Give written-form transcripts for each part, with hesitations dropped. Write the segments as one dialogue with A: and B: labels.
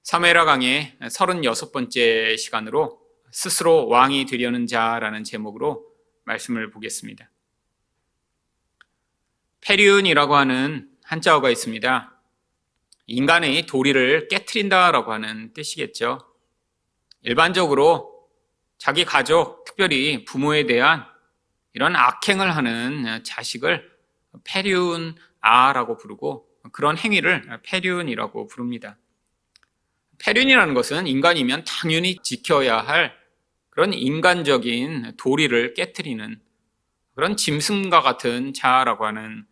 A: 사무엘하 강의 36번째 시간으로 스스로 왕이 되려는 자라는 제목으로 말씀을 보겠습니다. 페륜이라고 하는 한자어가 있습니다. 인간의 도리를 깨트린다라고 하는 뜻이겠죠. 일반적으로 자기 가족, 특별히 부모에 대한 이런 악행을 하는 자식을 페륜아라고 부르고 그런 행위를 페륜이라고 부릅니다. 페륜이라는 것은 인간이면 당연히 지켜야 할 그런 인간적인 도리를 깨트리는 그런 짐승과 같은 자라고 하는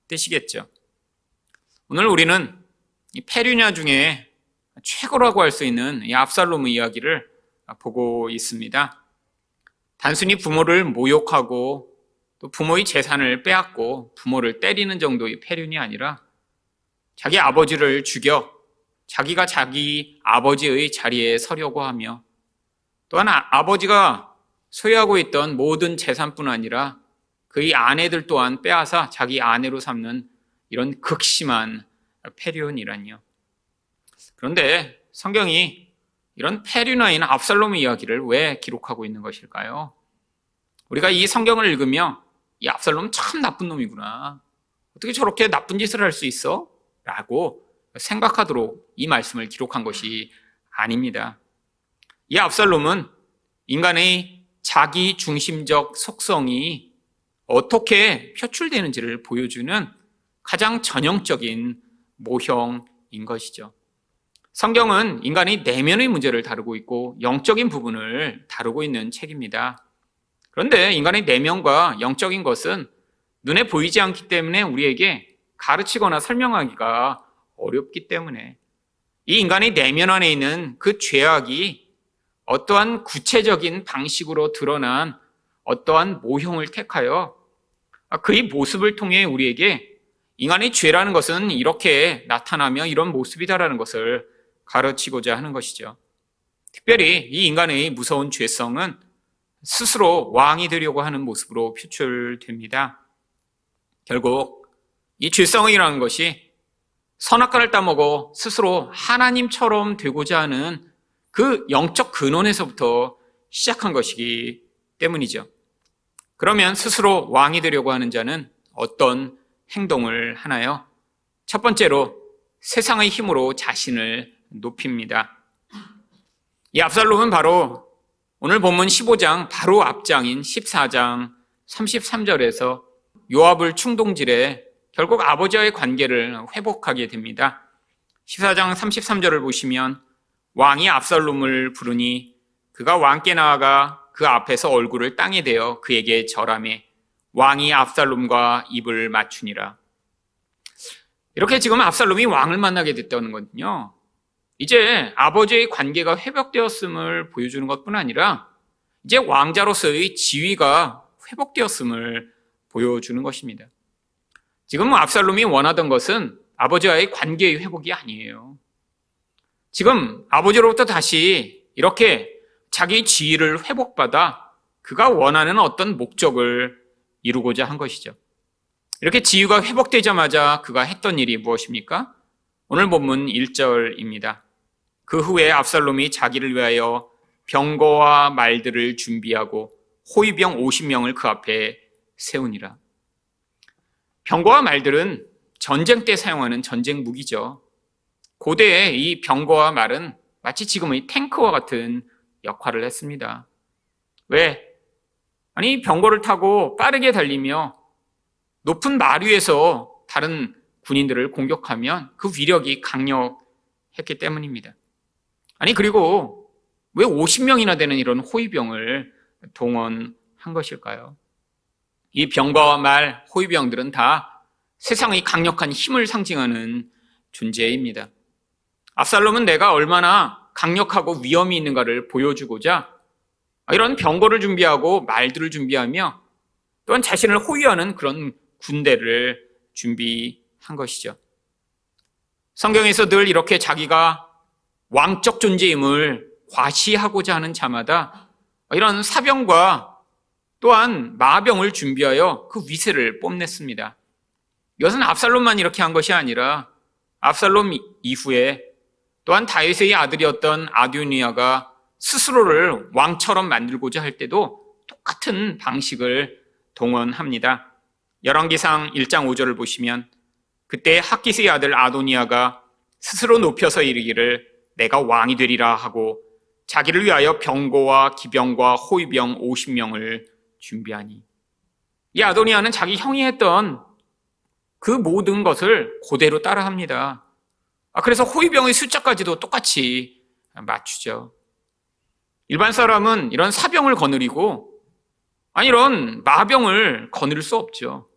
A: 뜻이겠죠. 오늘 우리는 이 페륜야 중에 최고라고 할 수 있는 이 압살롬의 이야기를 보고 있습니다. 단순히 부모를 모욕하고 또 부모의 재산을 빼앗고 부모를 때리는 정도의 페륜이 아니라 자기 아버지를 죽여 자기가 자기 아버지의 자리에 서려고 하며 또한 아버지가 소유하고 있던 모든 재산뿐 아니라 그의 아내들 또한 빼앗아 자기 아내로 삼는 이런 극심한 페륜이란요. 그런데 성경이 이런 페륜아인 압살롬의 이야기를 왜 기록하고 있는 것일까요? 우리가 이 성경을 읽으며 이 압살롬은 참 나쁜 놈이구나. 어떻게 저렇게 나쁜 짓을 할 수 있어? 라고 생각하도록 이 말씀을 기록한 것이 아닙니다. 이 압살롬은 인간의 자기 중심적 속성이 어떻게 표출되는지를 보여주는 가장 전형적인 모형인 것이죠. 성경은 인간의 내면의 문제를 다루고 있고 영적인 부분을 다루고 있는 책입니다. 그런데 인간의 내면과 영적인 것은 눈에 보이지 않기 때문에 우리에게 가르치거나 설명하기가 어렵기 때문에 이 인간의 내면 안에 있는 그 죄악이 어떠한 구체적인 방식으로 드러난 어떠한 모형을 택하여 그의 모습을 통해 우리에게 인간의 죄라는 것은 이렇게 나타나며 이런 모습이다라는 것을 가르치고자 하는 것이죠. 특별히 이 인간의 무서운 죄성은 스스로 왕이 되려고 하는 모습으로 표출됩니다. 결국 이 죄성이라는 것이 선악과를 따먹어 스스로 하나님처럼 되고자 하는 그 영적 근원에서부터 시작한 것이기 때문이죠. 그러면 스스로 왕이 되려고 하는 자는 어떤 행동을 하나요? 첫 번째로 세상의 힘으로 자신을 높입니다. 이 압살롬은 바로 오늘 본문 15장 바로 앞장인 14장 33절에서 요압을 충동질해 결국 아버지와의 관계를 회복하게 됩니다. 14장 33절을 보시면 왕이 압살롬을 부르니 그가 왕께 나아가 그 앞에서 얼굴을 땅에 대어 그에게 절하매 왕이 압살롬과 입을 맞추니라. 이렇게 지금 압살롬이 왕을 만나게 됐다는 거거든요. 이제 아버지의 관계가 회복되었음을 보여주는 것뿐 아니라 이제 왕자로서의 지위가 회복되었음을 보여주는 것입니다. 지금 압살롬이 원하던 것은 아버지와의 관계의 회복이 아니에요. 지금 아버지로부터 다시 이렇게 자기 지위를 회복받아 그가 원하는 어떤 목적을 이루고자 한 것이죠. 이렇게 지위가 회복되자마자 그가 했던 일이 무엇입니까? 오늘 본문 1절입니다. 그 후에 압살롬이 자기를 위하여 병거와 말들을 준비하고 호위병 50명을 그 앞에 세우니라. 병거와 말들은 전쟁 때 사용하는 전쟁 무기죠. 고대에 이 병거와 말은 마치 지금의 탱크와 같은 역할을 했습니다. 왜? 아니, 병거를 타고 빠르게 달리며 높은 말 위에서 다른 군인들을 공격하면 그 위력이 강력했기 때문입니다. 아니, 그리고 왜 50명이나 되는 이런 호위병을 동원한 것일까요? 이 병거와 말, 호위병들은 다 세상의 강력한 힘을 상징하는 존재입니다. 압살롬은 내가 얼마나 강력하고 위험이 있는가를 보여주고자 이런 병거를 준비하고 말들을 준비하며 또한 자신을 호위하는 그런 군대를 준비한 것이죠. 성경에서 늘 이렇게 자기가 왕적 존재임을 과시하고자 하는 자마다 이런 사병과 또한 마병을 준비하여 그 위세를 뽐냈습니다. 이것은 압살롬만 이렇게 한 것이 아니라 압살롬 이후에 또한 다윗의 아들이었던 아도니아가 스스로를 왕처럼 만들고자 할 때도 똑같은 방식을 동원합니다. 열왕기상 1장 5절을 보시면 그때 핫깃의 아들 아도니아가 스스로 높여서 이르기를 내가 왕이 되리라 하고 자기를 위하여 병거와 기병과 호위병 50명을 준비하니, 이 아도니아는 자기 형이 했던 그 모든 것을 그대로 따라합니다. 그래서 호위병의 숫자까지도 똑같이 맞추죠. 일반 사람은 이런 사병을 거느리고 이런 마병을 거느릴 수 없죠.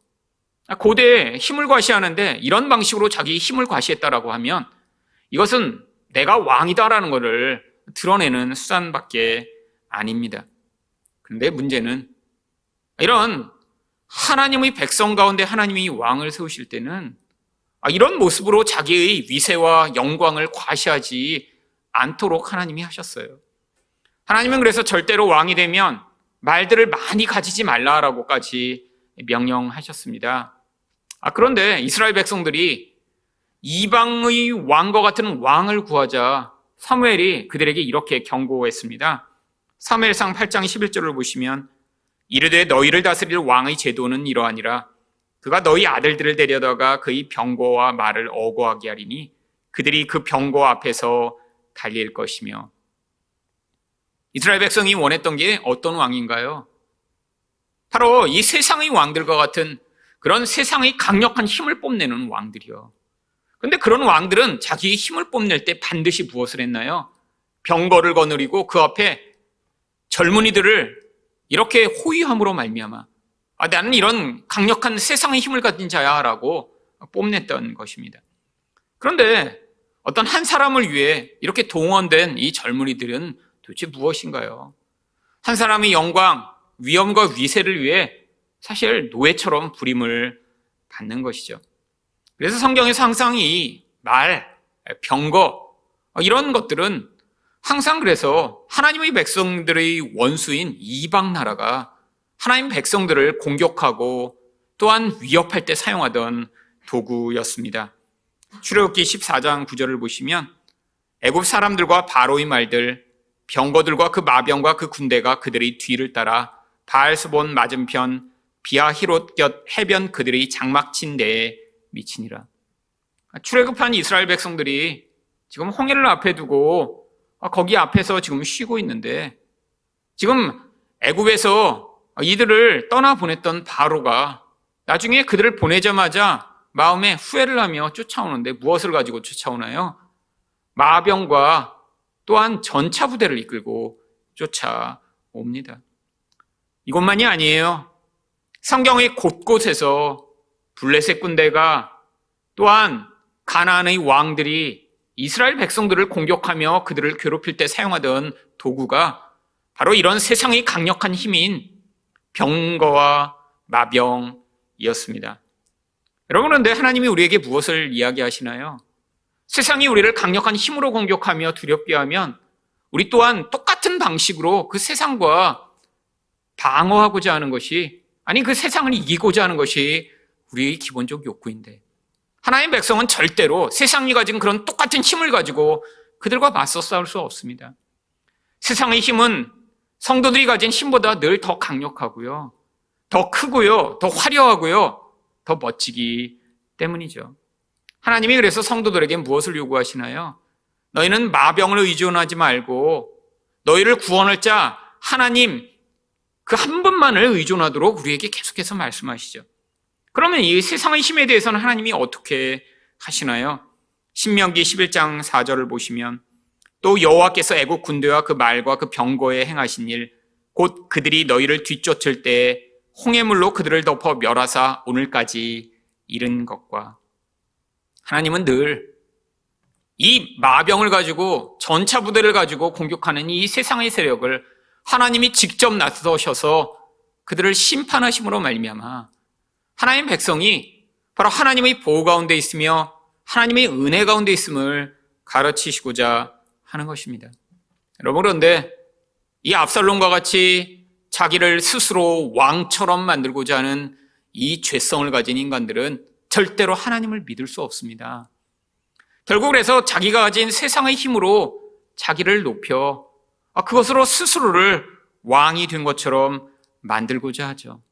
A: 고대에 힘을 과시하는데 이런 방식으로 자기 힘을 과시했다라고 하면 이것은 내가 왕이다라는 것을 드러내는 수단밖에 아닙니다. 그런데 문제는 이런 하나님의 백성 가운데 하나님이 왕을 세우실 때는 이런 모습으로 자기의 위세와 영광을 과시하지 않도록 하나님이 하셨어요. 하나님은 그래서 절대로 왕이 되면 말들을 많이 가지지 말라라고까지 명령하셨습니다. 그런데 이스라엘 백성들이 이방의 왕과 같은 왕을 구하자 사무엘이 그들에게 이렇게 경고했습니다. 사무엘상 8장 11절을 보시면 이르되 너희를 다스릴 왕의 제도는 이러하니라. 그가 너희 아들들을 데려다가 그의 병거와 말을 어거하게 하리니 그들이 그 병거 앞에서 달릴 것이며. 이스라엘 백성이 원했던 게 어떤 왕인가요? 바로 이 세상의 왕들과 같은 그런 세상의 강력한 힘을 뽐내는 왕들이요. 그런데 그런 왕들은 자기의 힘을 뽐낼 때 반드시 무엇을 했나요? 병거를 거느리고 그 앞에 젊은이들을 이렇게 호위함으로 말미암아 나는 이런 강력한 세상의 힘을 가진 자야라고 뽐냈던 것입니다. 그런데 어떤 한 사람을 위해 이렇게 동원된 이 젊은이들은 도대체 무엇인가요? 한 사람의 영광, 위엄과 위세를 위해 사실 노예처럼 부림을 받는 것이죠. 그래서 성경에서 항상 이 말, 병거 이런 것들은 항상 그래서 하나님의 백성들의 원수인 이방 나라가 하나님 백성들을 공격하고 또한 위협할 때 사용하던 도구였습니다. 출애굽기 14장 9절을 보시면 애굽 사람들과 바로의 말들, 병거들과 그 마병과 그 군대가 그들의 뒤를 따라 바알스본 맞은편 비아히롯 곁 해변 그들의 장막친 데에 미치니라. 출애굽한 이스라엘 백성들이 지금 홍해를 앞에 두고 거기 앞에서 지금 쉬고 있는데 지금 애굽에서 이들을 떠나보냈던 바로가 나중에 그들을 보내자마자 마음에 후회를 하며 쫓아오는데 무엇을 가지고 쫓아오나요? 마병과 또한 전차 부대를 이끌고 쫓아옵니다. 이것만이 아니에요. 성경의 곳곳에서 블레셋 군대가 또한 가나안의 왕들이 이스라엘 백성들을 공격하며 그들을 괴롭힐 때 사용하던 도구가 바로 이런 세상의 강력한 힘인 병거와 마병이었습니다. 여러분, 그런데 하나님이 우리에게 무엇을 이야기하시나요? 세상이 우리를 강력한 힘으로 공격하며 두렵게 하면 우리 또한 똑같은 방식으로 그 세상과 방어하고자 하는 것이, 아니 그 세상을 이기고자 하는 것이 우리의 기본적 욕구인데 하나님의 백성은 절대로 세상이 가진 그런 똑같은 힘을 가지고 그들과 맞서 싸울 수 없습니다. 세상의 힘은 성도들이 가진 힘보다 늘 더 강력하고요, 더 크고요, 더 화려하고요, 더 멋지기 때문이죠. 하나님이 그래서 성도들에게 무엇을 요구하시나요? 너희는 마병을 의존하지 말고 너희를 구원할 자 하나님 그 한 분만을 의존하도록 우리에게 계속해서 말씀하시죠. 그러면 이 세상의 힘에 대해서는 하나님이 어떻게 하시나요? 신명기 11장 4절을 보시면 또 여호와께서 애국 군대와 그 말과 그 병거에 행하신 일 곧 그들이 너희를 뒤쫓을 때 홍해물로 그들을 덮어 멸하사 오늘까지 이른 것과. 하나님은 늘 이 마병을 가지고 전차 부대를 가지고 공격하는 이 세상의 세력을 하나님이 직접 나서셔서 그들을 심판하심으로 말미암아 하나님 백성이 바로 하나님의 보호 가운데 있으며 하나님의 은혜 가운데 있음을 가르치시고자 하는 것입니다. 여러분, 그런데 이 압살롬과 같이 자기를 스스로 왕처럼 만들고자 하는 이 죄성을 가진 인간들은 절대로 하나님을 믿을 수 없습니다. 결국 그래서 자기가 가진 세상의 힘으로 자기를 높여 그것으로 스스로를 왕이 된 것처럼 만들고자 하죠.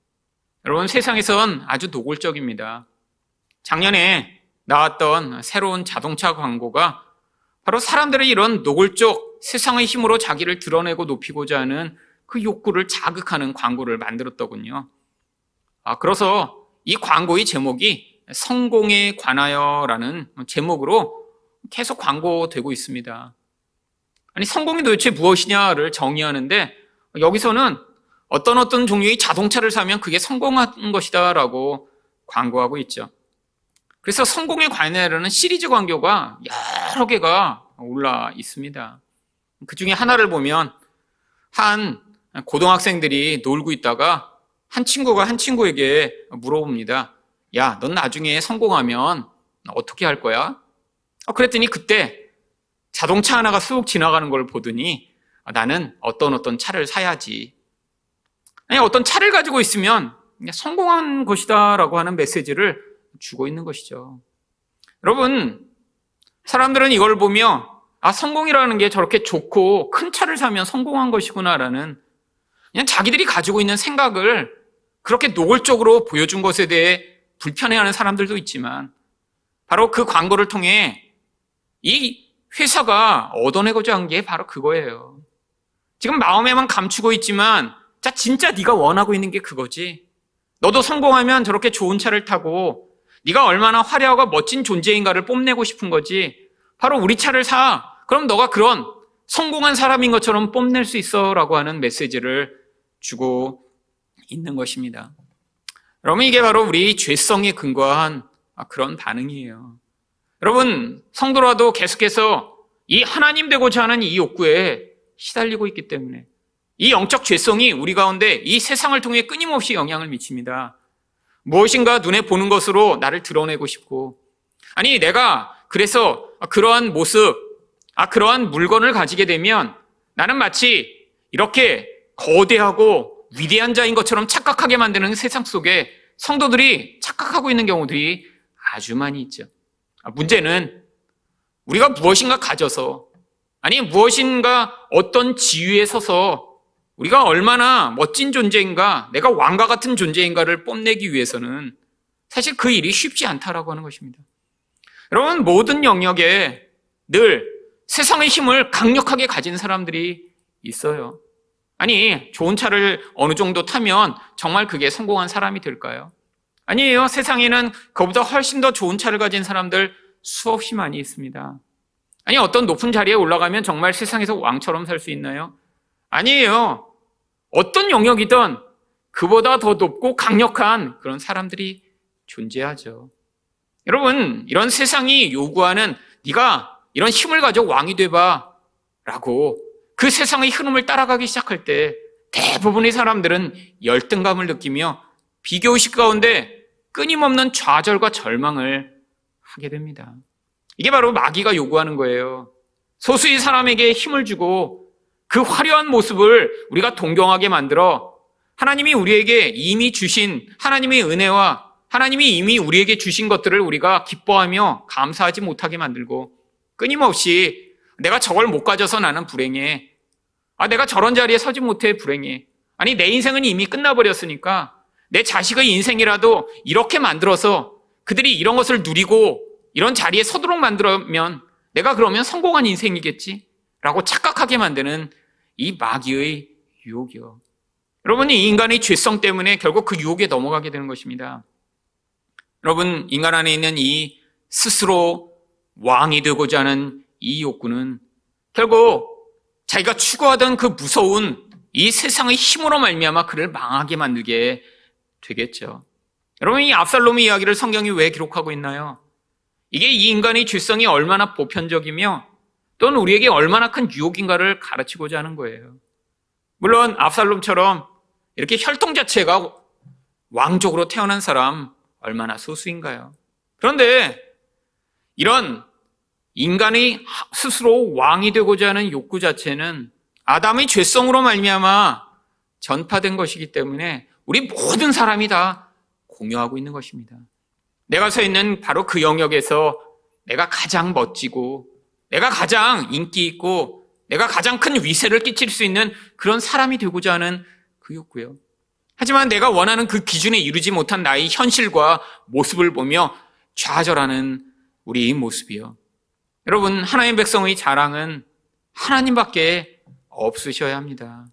A: 여러분, 세상에선 아주 노골적입니다. 작년에 나왔던 새로운 자동차 광고가 바로 사람들의 이런 노골적 세상의 힘으로 자기를 드러내고 높이고자 하는 그 욕구를 자극하는 광고를 만들었더군요. 그래서 이 광고의 제목이 성공에 관하여라는 제목으로 계속 광고되고 있습니다. 아니, 성공이 도대체 무엇이냐를 정의하는데 여기서는 어떤 종류의 자동차를 사면 그게 성공한 것이다라고 광고하고 있죠. 그래서 성공에 관하여라는 시리즈 광고가 여러 개가 올라 있습니다. 그 중에 하나를 보면 한 고등학생들이 놀고 있다가 한 친구가 한 친구에게 물어봅니다. 야, 넌 나중에 성공하면 어떻게 할 거야? 그랬더니 그때 자동차 하나가 쑥 지나가는 걸 보더니 나는 어떤 차를 사야지. 아니, 어떤 차를 가지고 있으면 성공한 것이다라고 하는 메시지를 주고 있는 것이죠. 여러분, 사람들은 이걸 보며 성공이라는 게 저렇게 좋고 큰 차를 사면 성공한 것이구나라는 그냥 자기들이 가지고 있는 생각을 그렇게 노골적으로 보여준 것에 대해 불편해하는 사람들도 있지만 바로 그 광고를 통해 이 회사가 얻어내고자 한 게 바로 그거예요. 지금 마음에만 감추고 있지만 진짜 네가 원하고 있는 게 그거지. 너도 성공하면 저렇게 좋은 차를 타고 네가 얼마나 화려하고 멋진 존재인가를 뽐내고 싶은 거지. 바로 우리 차를 사. 그럼 너가 그런 성공한 사람인 것처럼 뽐낼 수 있어 라고 하는 메시지를 주고 있는 것입니다. 여러분, 이게 바로 우리 죄성에 근거한 그런 반응이에요. 여러분, 성도라도 계속해서 이 하나님 되고자 하는 이 욕구에 시달리고 있기 때문에 이 영적 죄성이 우리 가운데 이 세상을 통해 끊임없이 영향을 미칩니다. 무엇인가 눈에 보는 것으로 나를 드러내고 싶고, 아니 내가 그래서 그러한 모습, 그러한 물건을 가지게 되면 나는 마치 이렇게 거대하고 위대한 자인 것처럼 착각하게 만드는 세상 속에 성도들이 착각하고 있는 경우들이 아주 많이 있죠. 문제는 우리가 무엇인가 가져서, 아니 무엇인가 어떤 지위에 서서 우리가 얼마나 멋진 존재인가, 내가 왕과 같은 존재인가를 뽐내기 위해서는 사실 그 일이 쉽지 않다라고 하는 것입니다. 여러분, 모든 영역에 늘 세상의 힘을 강력하게 가진 사람들이 있어요. 아니, 좋은 차를 어느 정도 타면 정말 그게 성공한 사람이 될까요? 아니에요. 세상에는 그보다 훨씬 더 좋은 차를 가진 사람들 수없이 많이 있습니다. 아니, 어떤 높은 자리에 올라가면 정말 세상에서 왕처럼 살 수 있나요? 아니에요. 어떤 영역이든 그보다 더 높고 강력한 그런 사람들이 존재하죠. 여러분, 이런 세상이 요구하는 네가 이런 힘을 가지고 왕이 돼봐 라고 그 세상의 흐름을 따라가기 시작할 때 대부분의 사람들은 열등감을 느끼며 비교의식 가운데 끊임없는 좌절과 절망을 하게 됩니다. 이게 바로 마귀가 요구하는 거예요. 소수의 사람에게 힘을 주고 그 화려한 모습을 우리가 동경하게 만들어 하나님이 우리에게 이미 주신 하나님의 은혜와 하나님이 이미 우리에게 주신 것들을 우리가 기뻐하며 감사하지 못하게 만들고, 끊임없이 내가 저걸 못 가져서 나는 불행해. 내가 저런 자리에 서지 못해 불행해. 아니, 내 인생은 이미 끝나버렸으니까 내 자식의 인생이라도 이렇게 만들어서 그들이 이런 것을 누리고 이런 자리에 서도록 만들면 내가 그러면 성공한 인생이겠지 라고 착각하게 만드는 이 마귀의 유혹이요. 여러분, 이 인간의 죄성 때문에 결국 그 유혹에 넘어가게 되는 것입니다. 여러분, 인간 안에 있는 이 스스로 왕이 되고자 하는 이 욕구는 결국 자기가 추구하던 그 무서운 이 세상의 힘으로 말미암아 그를 망하게 만들게 되겠죠. 여러분, 이 압살롬의 이야기를 성경이 왜 기록하고 있나요? 이게 이 인간의 죄성이 얼마나 보편적이며 또는 우리에게 얼마나 큰 유혹인가를 가르치고자 하는 거예요. 물론 압살롬처럼 이렇게 혈통 자체가 왕족으로 태어난 사람 얼마나 소수인가요? 그런데 이런 인간이 스스로 왕이 되고자 하는 욕구 자체는 아담의 죄성으로 말미암아 전파된 것이기 때문에 우리 모든 사람이 다 공유하고 있는 것입니다. 내가 서 있는 바로 그 영역에서 내가 가장 멋지고 내가 가장 인기 있고 내가 가장 큰 위세를 끼칠 수 있는 그런 사람이 되고자 하는 그 욕구요. 하지만 내가 원하는 그 기준에 이르지 못한 나의 현실과 모습을 보며 좌절하는 우리의 모습이요. 여러분, 하나님의 백성의 자랑은 하나님밖에 없으셔야 합니다.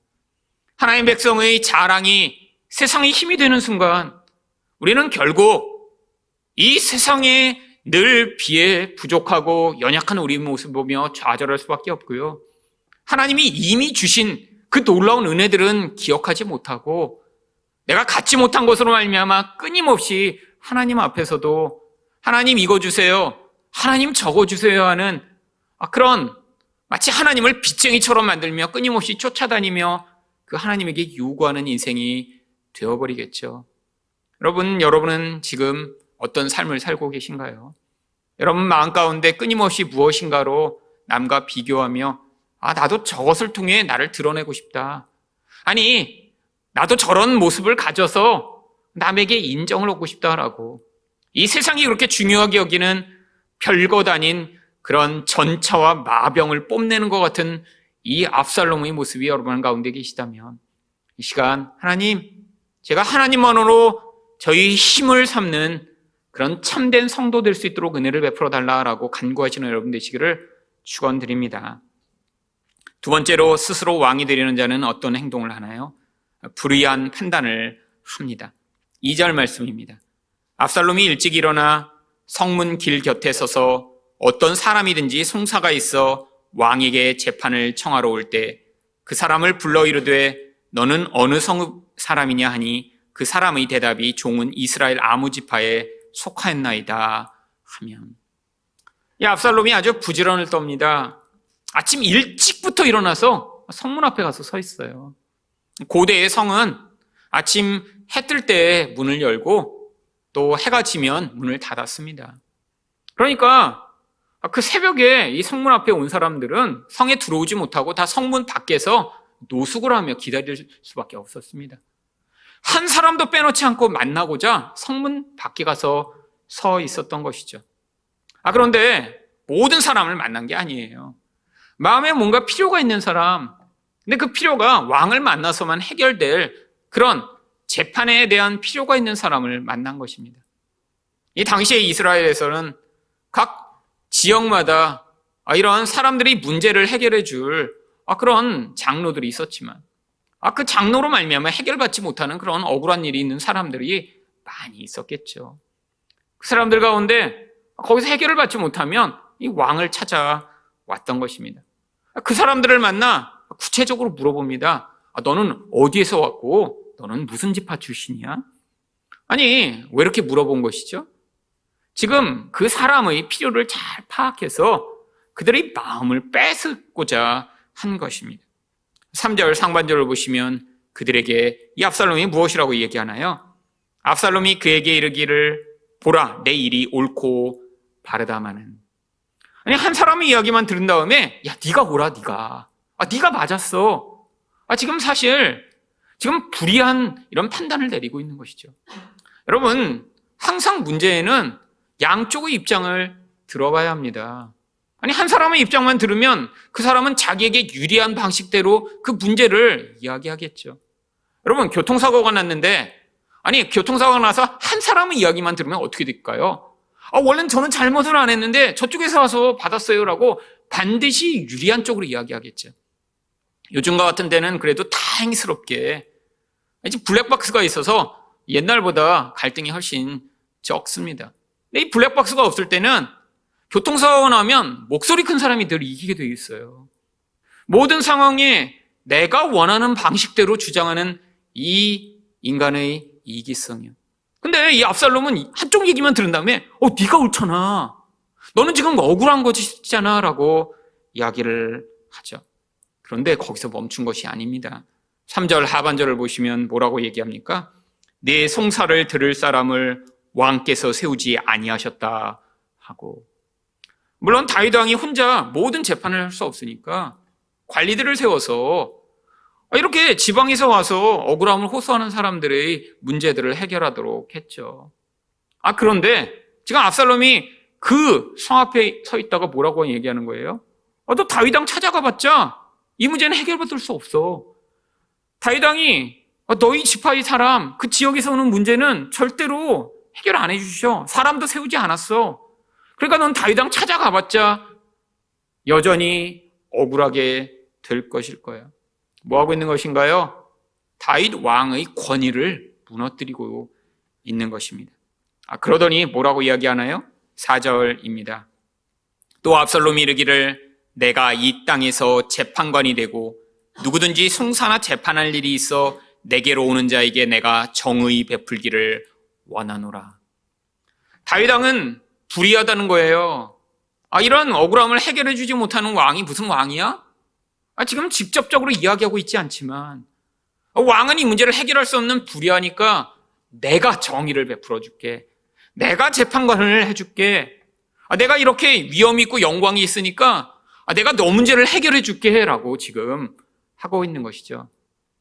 A: 하나님의 백성의 자랑이 세상의 힘이 되는 순간 우리는 결국 이 세상에 늘 비해 부족하고 연약한 우리의 모습을 보며 좌절할 수밖에 없고요. 하나님이 이미 주신 그 놀라운 은혜들은 기억하지 못하고 내가 갖지 못한 것으로 말미암아 끊임없이 하나님 앞에서도 하나님 이거 주세요, 하나님 저거 주세요 하는 그런 마치 하나님을 빚쟁이처럼 만들며 끊임없이 쫓아다니며 그 하나님에게 요구하는 인생이 되어버리겠죠. 여러분은 지금 어떤 삶을 살고 계신가요? 여러분 마음 가운데 끊임없이 무엇인가로 남과 비교하며 나도 저것을 통해 나를 드러내고 싶다. 아니, 나도 저런 모습을 가져서 남에게 인정을 얻고 싶다라고 이 세상이 그렇게 중요하게 여기는 별것 아닌 그런 전차와 마병을 뽐내는 것 같은 이 압살롬의 모습이 여러분 가운데 계시다면 이 시간 하나님, 제가 하나님만으로 저희 힘을 삼는 그런 참된 성도 될 수 있도록 은혜를 베풀어 달라라고 간구하시는 여러분 되시기를 축원드립니다. 두 번째로 스스로 왕이 되려는 자는 어떤 행동을 하나요? 불의한 판단을 합니다. 2절 말씀입니다. 압살롬이 일찍 일어나 성문 길 곁에 서서 어떤 사람이든지 송사가 있어 왕에게 재판을 청하러 올 때 그 사람을 불러 이르되 너는 어느 성 사람이냐 하니 그 사람의 대답이 종은 이스라엘 아무 지파에 속하였나이다 하면 이 압살롬이 아주 부지런을 떱니다. 아침 일찍부터 일어나서 성문 앞에 가서 서 있어요. 고대의 성은 아침 해 뜰 때 문을 열고 또 해가 지면 문을 닫았습니다. 그러니까 그 새벽에 이 성문 앞에 온 사람들은 성에 들어오지 못하고 다 성문 밖에서 노숙을 하며 기다릴 수밖에 없었습니다. 한 사람도 빼놓지 않고 만나고자 성문 밖에 가서 서 있었던 것이죠. 그런데 모든 사람을 만난 게 아니에요. 마음에 뭔가 필요가 있는 사람, 근데 그 필요가 왕을 만나서만 해결될 그런 재판에 대한 필요가 있는 사람을 만난 것입니다. 이 당시에 이스라엘에서는 각 지역마다 이런 사람들이 문제를 해결해 줄 그런 장로들이 있었지만 그 장로로 말미암아 해결받지 못하는 그런 억울한 일이 있는 사람들이 많이 있었겠죠. 그 사람들 가운데 거기서 해결을 받지 못하면 이 왕을 찾아왔던 것입니다. 그 사람들을 만나 구체적으로 물어봅니다. 너는 어디에서 왔고 너는 무슨 지파 출신이야? 아니, 왜 이렇게 물어본 것이죠? 지금 그 사람의 필요를 잘 파악해서 그들의 마음을 뺏고자 한 것입니다. 3절 상반절을 보시면 그들에게 이 압살롬이 무엇이라고 얘기하나요? 압살롬이 그에게 이르기를 보라, 내 일이 옳고 바르다마는. 아니, 한 사람의 이야기만 들은 다음에 네가 오라, 네가 맞았어. 지금 사실 지금 불의한 이런 판단을 내리고 있는 것이죠. 여러분, 항상 문제에는 양쪽의 입장을 들어봐야 합니다. 아니, 한 사람의 입장만 들으면 그 사람은 자기에게 유리한 방식대로 그 문제를 이야기하겠죠. 여러분, 교통사고가 났는데 교통사고가 나서 한 사람의 이야기만 들으면 어떻게 될까요? 원래는 저는 잘못을 안 했는데 저쪽에서 와서 받았어요라고 반드시 유리한 쪽으로 이야기하겠죠. 요즘과 같은 데는 그래도 다행스럽게 이제 블랙박스가 있어서 옛날보다 갈등이 훨씬 적습니다. 근데 이 블랙박스가 없을 때는 교통사고가 나면 목소리 큰 사람이 늘 이기게 되어 있어요. 모든 상황에 내가 원하는 방식대로 주장하는 이 인간의 이기성이요. 근데 이 압살롬은 한쪽 얘기만 들은 다음에 네가 옳잖아. 너는 지금 억울한 것이잖아 라고 이야기를 하죠. 그런데 거기서 멈춘 것이 아닙니다. 3절 하반절을 보시면 뭐라고 얘기합니까? 내 송사를 들을 사람을 왕께서 세우지 아니하셨다 하고, 물론 다윗 왕이 혼자 모든 재판을 할 수 없으니까 관리들을 세워서 이렇게 지방에서 와서 억울함을 호소하는 사람들의 문제들을 해결하도록 했죠. 그런데 지금 압살롬이 그 성 앞에 서 있다가 뭐라고 얘기하는 거예요? 너 다윗 왕 찾아가 봤자 이 문제는 해결받을 수 없어. 다윗 왕이 너희 지파의 사람, 그 지역에서 오는 문제는 절대로 해결 안 해주셔. 사람도 세우지 않았어. 그러니까 넌 다윗 왕 찾아가 봤자 여전히 억울하게 될 것일 거야. 뭐 하고 있는 것인가요? 다윗 왕의 권위를 무너뜨리고 있는 것입니다. 그러더니 뭐라고 이야기하나요? 4절입니다. 또 압살롬이 이르기를 내가 이 땅에서 재판관이 되고 누구든지 송사나 재판할 일이 있어 내게로 오는 자에게 내가 정의 베풀기를 원하노라. 다윗 왕은 불의하다는 거예요. 이런 억울함을 해결해 주지 못하는 왕이 무슨 왕이야? 지금 직접적으로 이야기하고 있지 않지만 왕은 이 문제를 해결할 수 없는 불의하니까 내가 정의를 베풀어 줄게. 내가 재판관을 해줄게. 내가 이렇게 위엄 있고 영광이 있으니까 내가 너 문제를 해결해 줄게 라고 지금 하고 있는 것이죠.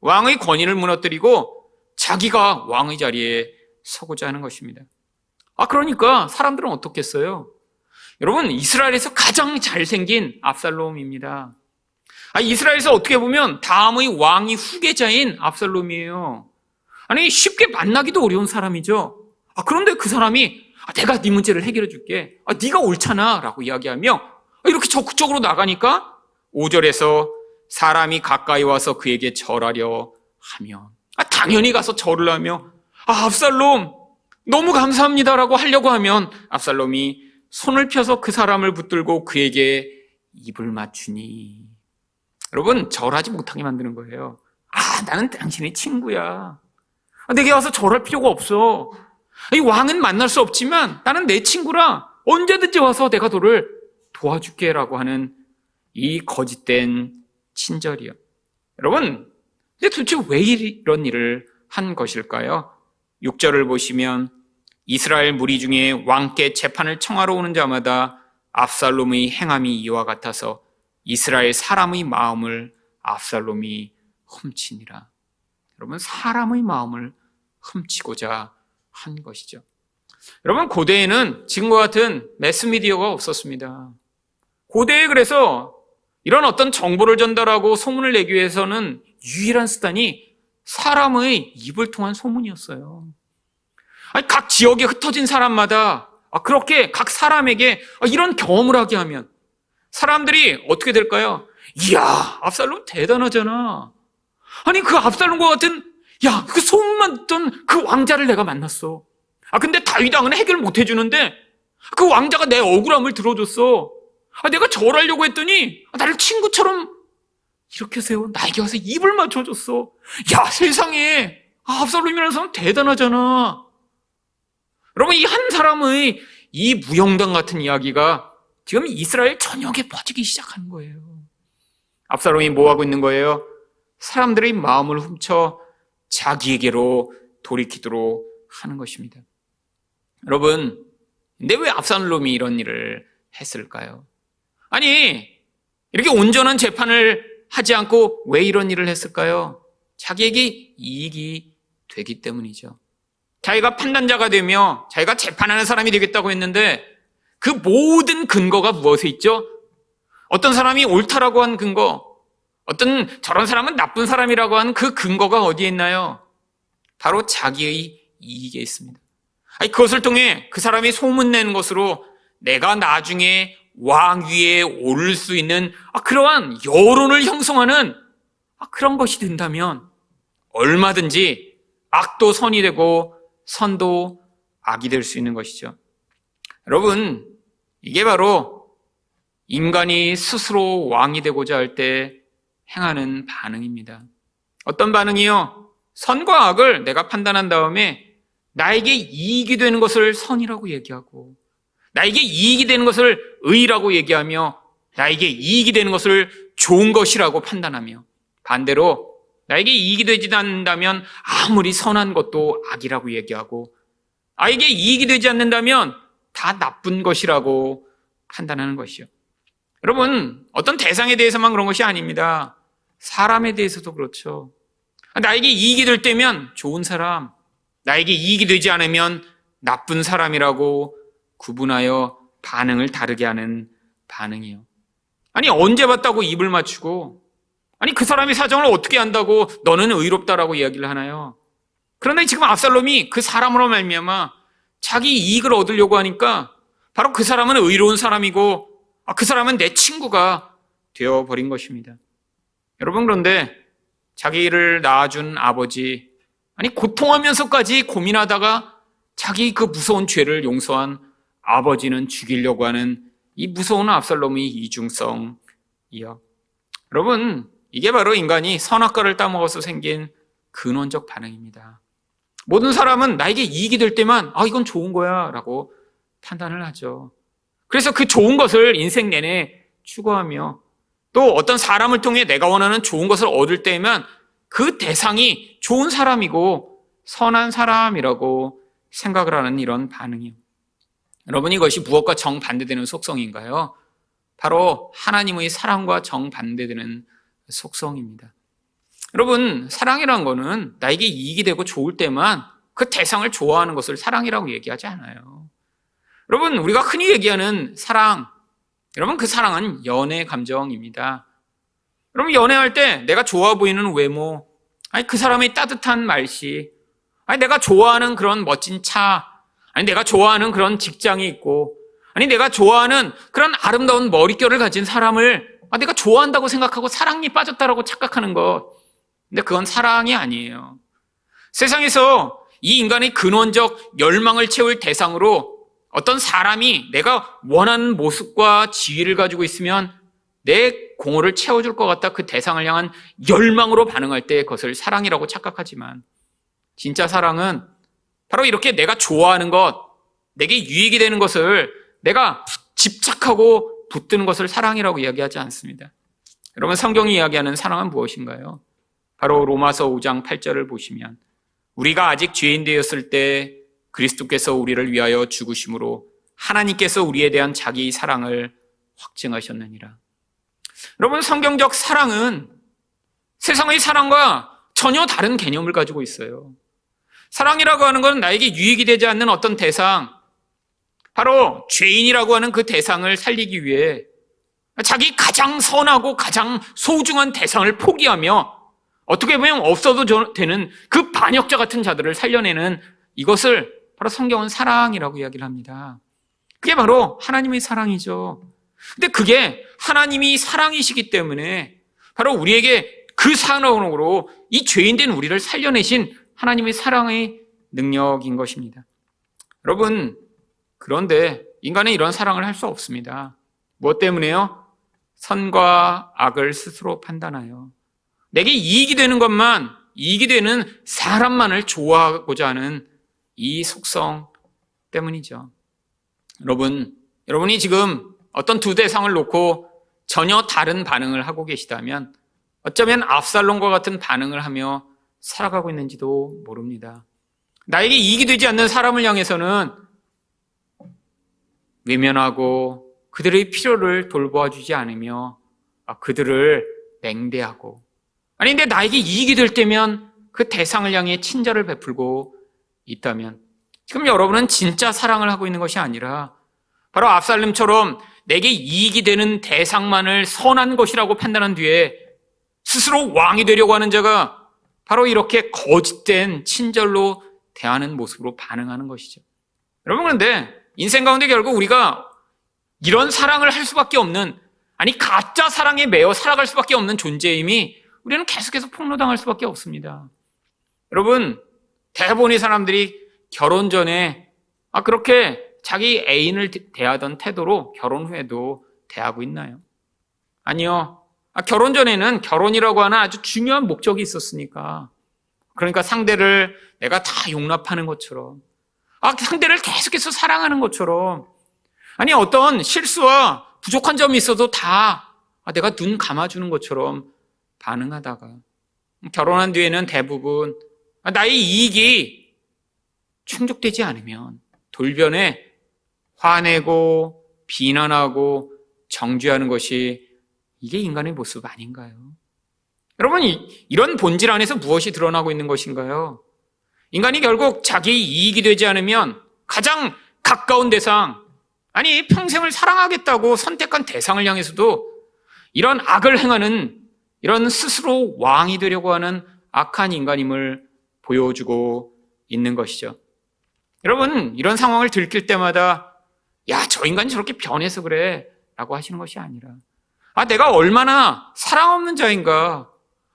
A: 왕의 권위를 무너뜨리고 자기가 왕의 자리에 서고자 하는 것입니다. 그러니까 사람들은 어떻겠어요? 여러분, 이스라엘에서 가장 잘생긴 압살롬입니다. 이스라엘에서 어떻게 보면 다음의 왕이 후계자인 압살롬이에요. 쉽게 만나기도 어려운 사람이죠. 그런데 그 사람이 내가 네 문제를 해결해 줄게. 네가 옳잖아 라고 이야기하며 이렇게 적극적으로 나가니까 5절에서 사람이 가까이 와서 그에게 절하려 하면 당연히 가서 절을 하며 압살롬 너무 감사합니다라고 하려고 하면 압살롬이 손을 펴서 그 사람을 붙들고 그에게 입을 맞추니 여러분 절하지 못하게 만드는 거예요. 나는 당신의 친구야. 내게 와서 절할 필요가 없어. 이 왕은 만날 수 없지만 나는 내 친구라 언제든지 와서 내가 너를 도와줄게 라고 하는 이 거짓된 친절이요. 여러분, 근데 도대체 왜 이런 일을 한 것일까요? 6절을 보시면 이스라엘 무리 중에 왕께 재판을 청하러 오는 자마다 압살롬의 행함이 이와 같아서 이스라엘 사람의 마음을 압살롬이 훔치니라. 여러분, 사람의 마음을 훔치고자 한 것이죠. 여러분, 고대에는 지금과 같은 매스미디어가 없었습니다. 고대에 그래서 이런 어떤 정보를 전달하고 소문을 내기 위해서는 유일한 수단이 사람의 입을 통한 소문이었어요. 각 지역에 흩어진 사람마다 그렇게 각 사람에게 이런 경험을 하게 하면 사람들이 어떻게 될까요? 이야, 압살롬 대단하잖아. 그 압살롬과 같은 그 소문만 듣던 그 왕자를 내가 만났어. 근데 다윗 왕은 해결 못 해주는데 그 왕자가 내 억울함을 들어줬어. 내가 절하려고 했더니 나를 친구처럼 이렇게 세워 나에게 와서 입을 맞춰줬어. 세상에 압살롬이라는 사람 대단하잖아. 여러분, 이 한 사람의 이 무용담 같은 이야기가 지금 이스라엘 전역에 퍼지기 시작하는 거예요. 압살롬이 뭐하고 있는 거예요? 사람들의 마음을 훔쳐 자기에게로 돌이키도록 하는 것입니다. 여러분, 근데 왜 압살롬이 이런 일을 했을까요? 이렇게 온전한 재판을 하지 않고 왜 이런 일을 했을까요? 자기에게 이익이 되기 때문이죠. 자기가 판단자가 되며 자기가 재판하는 사람이 되겠다고 했는데 그 모든 근거가 무엇에 있죠? 어떤 사람이 옳다라고 한 근거, 어떤 저런 사람은 나쁜 사람이라고 한 그 근거가 어디에 있나요? 바로 자기의 이익에 있습니다. 그것을 통해 그 사람이 소문내는 것으로 내가 나중에 왕 위에 오를 수 있는 그러한 여론을 형성하는 그런 것이 된다면 얼마든지 악도 선이 되고 선도 악이 될 수 있는 것이죠. 여러분, 이게 바로 인간이 스스로 왕이 되고자 할 때 행하는 반응입니다. 어떤 반응이요? 선과 악을 내가 판단한 다음에 나에게 이익이 되는 것을 선이라고 얘기하고 나에게 이익이 되는 것을 의라고 얘기하며 나에게 이익이 되는 것을 좋은 것이라고 판단하며 반대로 나에게 이익이 되지 않는다면 아무리 선한 것도 악이라고 얘기하고 나에게 이익이 되지 않는다면 다 나쁜 것이라고 판단하는 것이요. 여러분, 어떤 대상에 대해서만 그런 것이 아닙니다. 사람에 대해서도 그렇죠. 나에게 이익이 될 때면 좋은 사람, 나에게 이익이 되지 않으면 나쁜 사람이라고 구분하여 반응을 다르게 하는 반응이요. 아니, 언제 봤다고 입을 맞추고, 아니, 그 사람이 사정을 어떻게 안다고 너는 의롭다라고 이야기를 하나요? 그런데 지금 압살롬이 그 사람으로 말미암아 자기 이익을 얻으려고 하니까 바로 그 사람은 의로운 사람이고 그 사람은 내 친구가 되어버린 것입니다. 여러분, 그런데 자기를 낳아준 아버지, 아니 고통하면서까지 고민하다가 자기 그 무서운 죄를 용서한 아버지는 죽이려고 하는 이 무서운 압살롬의 이중성이요. 여러분, 이게 바로 인간이 선악과를 따먹어서 생긴 근원적 반응입니다. 모든 사람은 나에게 이익이 될 때만 이건 좋은 거야 라고 판단을 하죠. 그래서 그 좋은 것을 인생 내내 추구하며 또 어떤 사람을 통해 내가 원하는 좋은 것을 얻을 때에만 그 대상이 좋은 사람이고 선한 사람이라고 생각을 하는 이런 반응이요. 여러분, 이것이 무엇과 정반대되는 속성인가요? 바로 하나님의 사랑과 정반대되는 속성입니다. 여러분, 사랑이란 거는 나에게 이익이 되고 좋을 때만 그 대상을 좋아하는 것을 사랑이라고 얘기하지 않아요. 여러분, 우리가 흔히 얘기하는 사랑, 여러분, 그 사랑은 연애 감정입니다. 여러분, 연애할 때 내가 좋아 보이는 외모, 아니 그 사람의 따뜻한 말씨, 아니 내가 좋아하는 그런 멋진 차, 아니 내가 좋아하는 그런 직장이 있고, 아니 내가 좋아하는 그런 아름다운 머릿결을 가진 사람을 내가 좋아한다고 생각하고 사랑에 빠졌다라고 착각하는 것, 근데 그건 사랑이 아니에요. 세상에서 이 인간의 근원적 열망을 채울 대상으로 어떤 사람이 내가 원하는 모습과 지위를 가지고 있으면 내 공허를 채워줄 것 같다, 그 대상을 향한 열망으로 반응할 때 그것을 사랑이라고 착각하지만, 진짜 사랑은 바로 이렇게 내가 좋아하는 것, 내게 유익이 되는 것을 내가 집착하고 붙드는 것을 사랑이라고 이야기하지 않습니다. 여러분, 성경이 이야기하는 사랑은 무엇인가요? 바로 로마서 5장 8절을 보시면 우리가 아직 죄인 되었을 때 그리스도께서 우리를 위하여 죽으심으로 하나님께서 우리에 대한 자기 사랑을 확증하셨느니라. 여러분, 성경적 사랑은 세상의 사랑과 전혀 다른 개념을 가지고 있어요. 사랑이라고 하는 건 나에게 유익이 되지 않는 어떤 대상, 바로 죄인이라고 하는 그 대상을 살리기 위해 자기 가장 선하고 가장 소중한 대상을 포기하며 어떻게 보면 없어도 되는 그 반역자 같은 자들을 살려내는 이것을 바로 성경은 사랑이라고 이야기를 합니다. 그게 바로 하나님의 사랑이죠. 근데 그게 하나님이 사랑이시기 때문에 바로 우리에게 그 사랑으로 이 죄인된 우리를 살려내신 하나님의 사랑의 능력인 것입니다. 여러분, 그런데 인간은 이런 사랑을 할 수 없습니다. 무엇 때문에요? 선과 악을 스스로 판단하여 내게 이익이 되는 것만, 이익이 되는 사람만을 좋아하고자 하는 이 속성 때문이죠. 여러분이 지금 어떤 두 대상을 놓고 전혀 다른 반응을 하고 계시다면 어쩌면 압살롬과 같은 반응을 하며 살아가고 있는지도 모릅니다. 나에게 이익이 되지 않는 사람을 향해서는 외면하고 그들의 필요를 돌보아주지 않으며 그들을 맹대하고, 아니 근데 나에게 이익이 될 때면 그 대상을 향해 친절을 베풀고 있다면 지금 여러분은 진짜 사랑을 하고 있는 것이 아니라 바로 압살롬처럼 내게 이익이 되는 대상만을 선한 것이라고 판단한 뒤에 스스로 왕이 되려고 하는 자가 바로 이렇게 거짓된 친절로 대하는 모습으로 반응하는 것이죠. 여러분, 그런데 인생 가운데 결국 우리가 이런 사랑을 할 수밖에 없는, 아니 가짜 사랑에 매여 살아갈 수밖에 없는 존재임이 우리는 계속해서 폭로당할 수밖에 없습니다. 여러분, 대부분의 사람들이 결혼 전에 그렇게 자기 애인을 대하던 태도로 결혼 후에도 대하고 있나요? 아니요. 결혼 전에는 결혼이라고 하는 아주 중요한 목적이 있었으니까, 그러니까 상대를 내가 다 용납하는 것처럼, 상대를 계속해서 사랑하는 것처럼, 아니 어떤 실수와 부족한 점이 있어도 다 내가 눈 감아주는 것처럼 반응하다가 결혼한 뒤에는 대부분 나의 이익이 충족되지 않으면 돌변해 화내고 비난하고 정죄하는 것이 이게 인간의 모습 아닌가요? 여러분, 이런 본질 안에서 무엇이 드러나고 있는 것인가요? 인간이 결국 자기 이익이 되지 않으면 가장 가까운 대상, 아니, 평생을 사랑하겠다고 선택한 대상을 향해서도 이런 악을 행하는, 이런 스스로 왕이 되려고 하는 악한 인간임을 보여주고 있는 것이죠. 여러분, 이런 상황을 들킬 때마다 야, 저 인간이 저렇게 변해서 그래 라고 하시는 것이 아니라, 내가 얼마나 사랑 없는 자인가.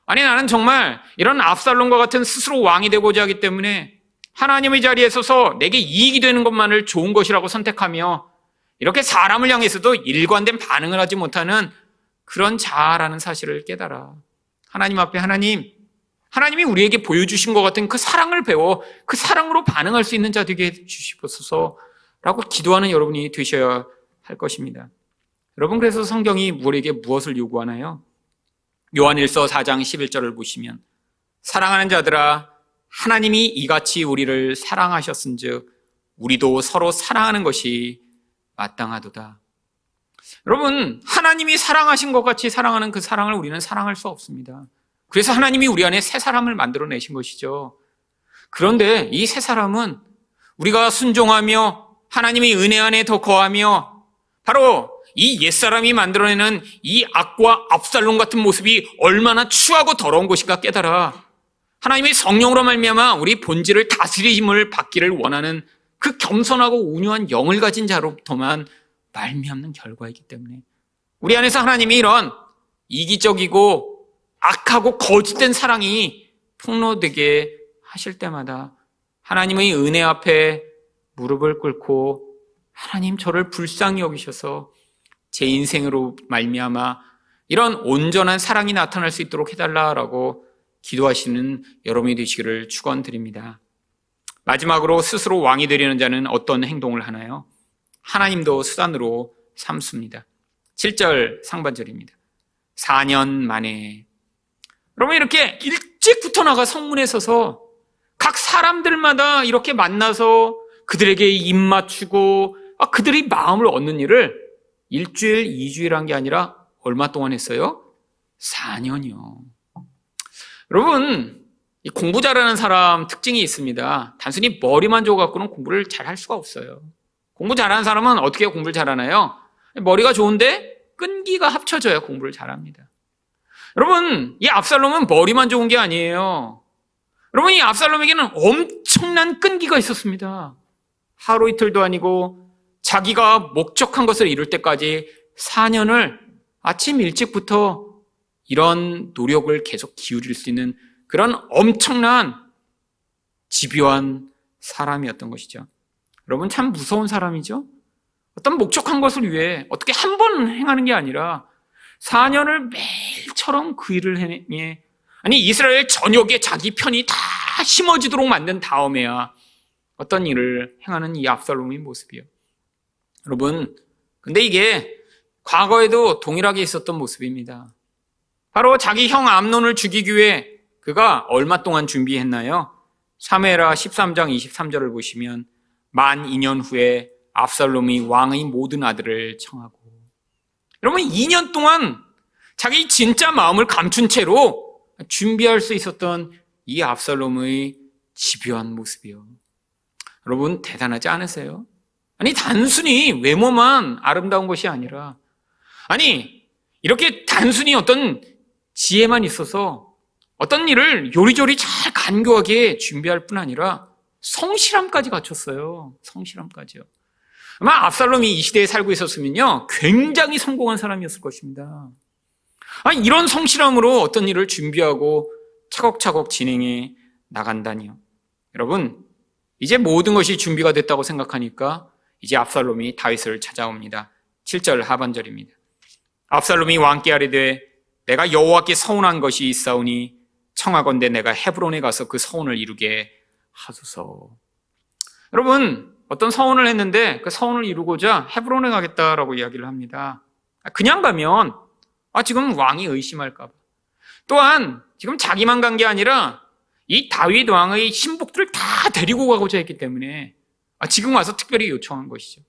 A: 아니, 나는 정말 이런 압살롬과 같은 스스로 왕이 되고자 하기 때문에 하나님의 자리에 서서 내게 이익이 되는 것만을 좋은 것이라고 선택하며 이렇게 사람을 향해서도 일관된 반응을 하지 못하는 그런 자라는 사실을 깨달아 하나님 앞에 하나님이 우리에게 보여주신 것 같은 그 사랑을 배워 그 사랑으로 반응할 수 있는 자 되게 해주시옵소서라고 기도하는 여러분이 되셔야 할 것입니다. 여러분, 그래서 성경이 우리에게 무엇을 요구하나요? 요한일서 4장 11절을 보시면 사랑하는 자들아, 하나님이 이같이 우리를 사랑하셨은즉 우리도 서로 사랑하는 것이 마땅하도다. 여러분, 하나님이 사랑하신 것 같이 사랑하는 그 사랑을 우리는 사랑할 수 없습니다. 그래서 하나님이 우리 안에 새 사람을 만들어내신 것이죠. 그런데 이 새 사람은 우리가 순종하며 하나님의 은혜 안에 더 거하며 바로 이 옛사람이 만들어내는 이 악과 압살롬 같은 모습이 얼마나 추하고 더러운 것인가 깨달아 하나님의 성령으로 말미암아 우리 본질을 다스림을 받기를 원하는 그 겸손하고 온유한 영을 가진 자로부터만 말미암는 결과이기 때문에 우리 안에서 하나님이 이런 이기적이고 악하고 거짓된 사랑이 폭로되게 하실 때마다 하나님의 은혜 앞에 무릎을 꿇고 하나님, 저를 불쌍히 여기셔서 제 인생으로 말미암아 이런 온전한 사랑이 나타날 수 있도록 해달라라고 기도하시는 여러분이 되시기를 축원드립니다. 마지막으로 스스로 왕이 되려는 자는 어떤 행동을 하나요? 하나님도 수단으로 삼습니다. 7절 상반절입니다. 4년 만에. 여러분, 이렇게 일찍부터 나가 성문에 서서 각 사람들마다 이렇게 만나서 그들에게 입 맞추고 그들의 마음을 얻는 일을 1주일, 2주일 한 게 아니라 얼마 동안 했어요? 4년이요. 여러분, 이 공부 잘하는 사람 특징이 있습니다. 단순히 머리만 좋아갖고는 공부를 잘 할 수가 없어요. 공부 잘하는 사람은 어떻게 공부를 잘하나요? 머리가 좋은데 끈기가 합쳐져야 공부를 잘합니다. 여러분, 이 압살롬은 머리만 좋은 게 아니에요. 여러분, 이 압살롬에게는 엄청난 끈기가 있었습니다. 하루 이틀도 아니고 자기가 목적한 것을 이룰 때까지 4년을 아침 일찍부터 이런 노력을 계속 기울일 수 있는 그런 엄청난 집요한 사람이었던 것이죠. 여러분, 참 무서운 사람이죠. 어떤 목적한 것을 위해 어떻게 한 번 행하는 게 아니라 4년을 매일처럼 그 일을 행해, 아니 이스라엘 전역에 자기 편이 다 심어지도록 만든 다음에야 어떤 일을 행하는 이 압살롬의 모습이요. 여러분, 근데 이게 과거에도 동일하게 있었던 모습입니다. 바로 자기 형 암논을 죽이기 위해 그가 얼마 동안 준비했나요? 사무엘하 13장 23절을 보시면 만 2년 후에 압살롬이 왕의 모든 아들을 청하고, 여러분 2년 동안 자기 진짜 마음을 감춘 채로 준비할 수 있었던 이 압살롬의 집요한 모습이요. 여러분, 대단하지 않으세요? 아니, 단순히 외모만 아름다운 것이 아니라, 아니 이렇게 단순히 어떤 지혜만 있어서 어떤 일을 요리조리 잘 간교하게 준비할 뿐 아니라 성실함까지 갖췄어요. 성실함까지요. 아마 압살롬이 이 시대에 살고 있었으면요 굉장히 성공한 사람이었을 것입니다. 아니, 이런 성실함으로 어떤 일을 준비하고 차곡차곡 진행해 나간다니요. 여러분, 이제 모든 것이 준비가 됐다고 생각하니까 이제 압살롬이 다윗을 찾아옵니다. 7절 하반절입니다. 압살롬이 왕께 아뢰되 내가 여호와께 서운한 것이 있사오니 청하건대 내가 헤브론에 가서 그 서운을 이루게 하소서. 여러분, 어떤 서운을 했는데 그 서운을 이루고자 헤브론에 가겠다라고 이야기를 합니다. 그냥 가면 지금 왕이 의심할까 봐. 또한 지금 자기만 간 게 아니라 이 다윗 왕의 신복들을 다 데리고 가고자 했기 때문에 지금 와서 특별히 요청한 것이죠.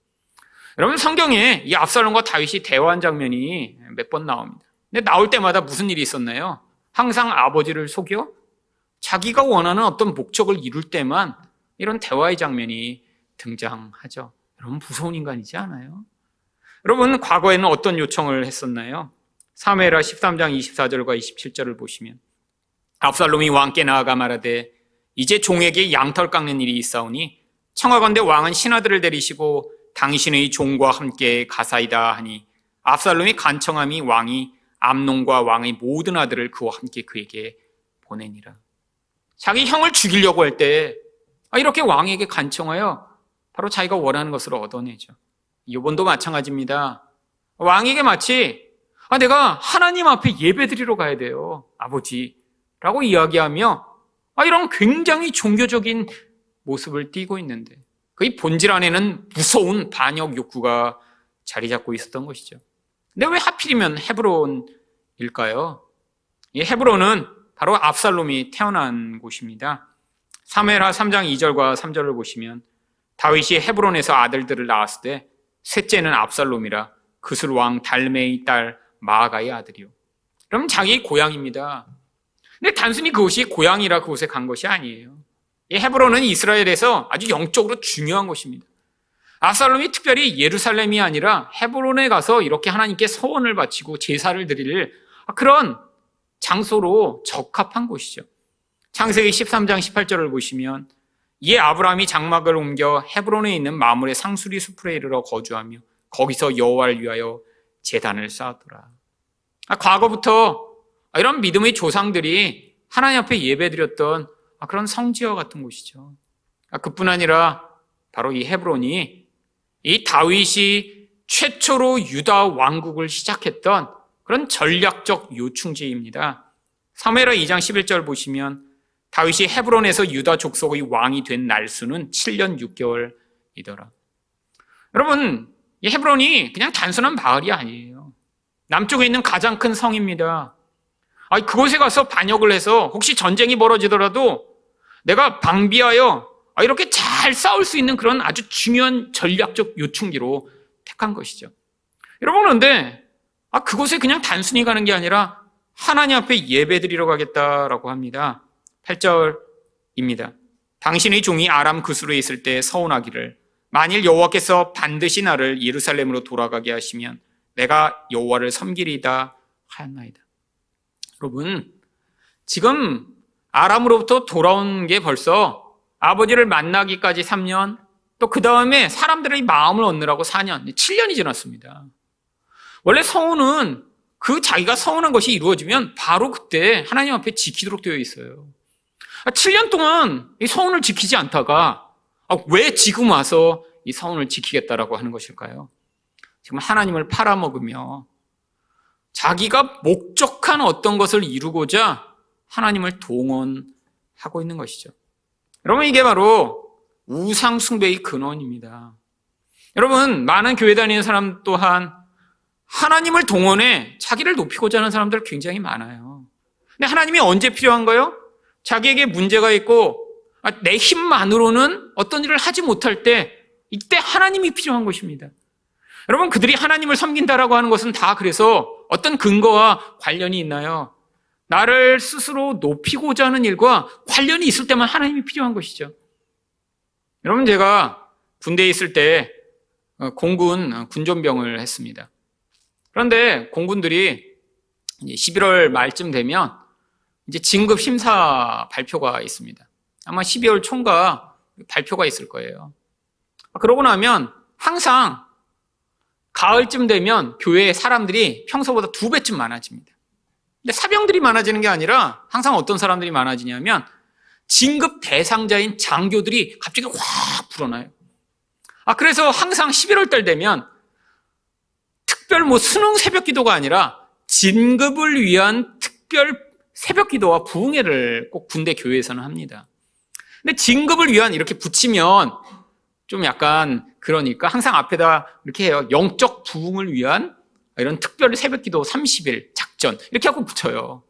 A: 여러분, 성경에 이 압살롬과 다윗이 대화한 장면이 몇 번 나옵니다. 근데 나올 때마다 무슨 일이 있었나요? 항상 아버지를 속여 자기가 원하는 어떤 목적을 이룰 때만 이런 대화의 장면이 등장하죠. 여러분 무서운 인간이지 않아요? 여러분 과거에는 어떤 요청을 했었나요? 사무엘하 13장 24절과 27절을 보시면 압살롬이 왕께 나아가 말하되 이제 종에게 양털 깎는 일이 있사오니 청하건대 왕은 신하들을 데리시고 당신의 종과 함께 가사이다 하니 압살롬이 간청함이 왕이 암논과 왕의 모든 아들을 그와 함께 그에게 보내니라. 자기 형을 죽이려고 할 때 이렇게 왕에게 간청하여 바로 자기가 원하는 것을 얻어내죠. 요번도 마찬가지입니다. 왕에게 마치 내가 하나님 앞에 예배드리러 가야 돼요, 아버지라고 이야기하며 이런 굉장히 종교적인 모습을 띠고 있는데 그의 본질 안에는 무서운 반역 욕구가 자리 잡고 있었던 것이죠. 근데 왜 하필이면 헤브론일까요? 이 헤브론은 바로 압살롬이 태어난 곳입니다. 사무엘하 3장 2절과 3절을 보시면 다윗이 헤브론에서 아들들을 낳았을 때 셋째는 압살롬이라 그술 왕 달메의 딸 마아가의 아들이요. 그럼 자기 고향입니다. 근데 단순히 그곳이 고향이라 그곳에 간 것이 아니에요. 이 헤브론은 이스라엘에서 아주 영적으로 중요한 곳입니다. 압살롬이 특별히 예루살렘이 아니라 헤브론에 가서 이렇게 하나님께 서원을 바치고 제사를 드릴 그런 장소로 적합한 곳이죠. 창세기 13장 18절을 보시면 이에 아브라함이 장막을 옮겨 헤브론에 있는 마물의 상수리 숲에 이르러 거주하며 거기서 여호와를 위하여 제단을 쌓았더라. 과거부터 이런 믿음의 조상들이 하나님 앞에 예배드렸던 그런 성지와 같은 곳이죠. 그뿐 아니라 바로 이 헤브론이 이 다윗이 최초로 유다 왕국을 시작했던 그런 전략적 요충지입니다. 사무엘하 2장 11절 보시면 다윗이 헤브론에서 유다 족속의 왕이 된 날수는 7년 6개월이더라. 여러분, 이 헤브론이 그냥 단순한 마을이 아니에요. 남쪽에 있는 가장 큰 성입니다. 그곳에 가서 반역을 해서 혹시 전쟁이 벌어지더라도 내가 방비하여 이렇게 잘 싸울 수 있는 그런 아주 중요한 전략적 요충지로 택한 것이죠. 여러분, 그런데 그곳에 그냥 단순히 가는 게 아니라 하나님 앞에 예배드리러 가겠다라고 합니다. 8절입니다. 당신의 종이 아람 그수로에 있을 때 서운하기를 만일 여호와께서 반드시 나를 예루살렘으로 돌아가게 하시면 내가 여호와를 섬기리이다 하였나이다. 여러분, 지금 아람으로부터 돌아온 게 벌써 아버지를 만나기까지 3년, 또 그 다음에 사람들의 마음을 얻느라고 4년, 7년이 지났습니다. 원래 서원은 자기가 서원한 것이 이루어지면 바로 그때 하나님 앞에 지키도록 되어 있어요. 7년 동안 이 서원을 지키지 않다가 왜 지금 와서 이 서원을 지키겠다라고 하는 것일까요? 지금 하나님을 팔아먹으며 자기가 목적한 어떤 것을 이루고자 하나님을 동원하고 있는 것이죠. 여러분, 이게 바로 우상 숭배의 근원입니다. 여러분, 많은 교회 다니는 사람 또한 하나님을 동원해 자기를 높이고자 하는 사람들 굉장히 많아요. 근데 하나님이 언제 필요한가요? 자기에게 문제가 있고 내 힘만으로는 어떤 일을 하지 못할 때 이때 하나님이 필요한 것입니다. 여러분, 그들이 하나님을 섬긴다라고 하는 것은 다 그래서 어떤 근거와 관련이 있나요? 나를 스스로 높이고자 하는 일과 관련이 있을 때만 하나님이 필요한 것이죠. 여러분, 제가 군대에 있을 때 공군 군전병을 했습니다. 그런데 공군들이 11월 말쯤 되면 이제 진급 심사 발표가 있습니다. 아마 12월 초인가 발표가 있을 거예요. 그러고 나면 항상 가을쯤 되면 교회에 사람들이 평소보다 2배쯤 많아집니다. 근데 사병들이 많아지는 게 아니라 항상 어떤 사람들이 많아지냐면 진급 대상자인 장교들이 갑자기 확 불어나요. 그래서 항상 11월 달 되면 특별 수능 새벽 기도가 아니라 진급을 위한 특별 새벽 기도와 부흥회를 꼭 군대 교회에서는 합니다. 근데 진급을 위한 이렇게 붙이면 좀 약간 그러니까 항상 앞에다 이렇게 해요. 영적 부흥을 위한 이런 특별 새벽 기도 30일 작전 이렇게 하고 붙여요.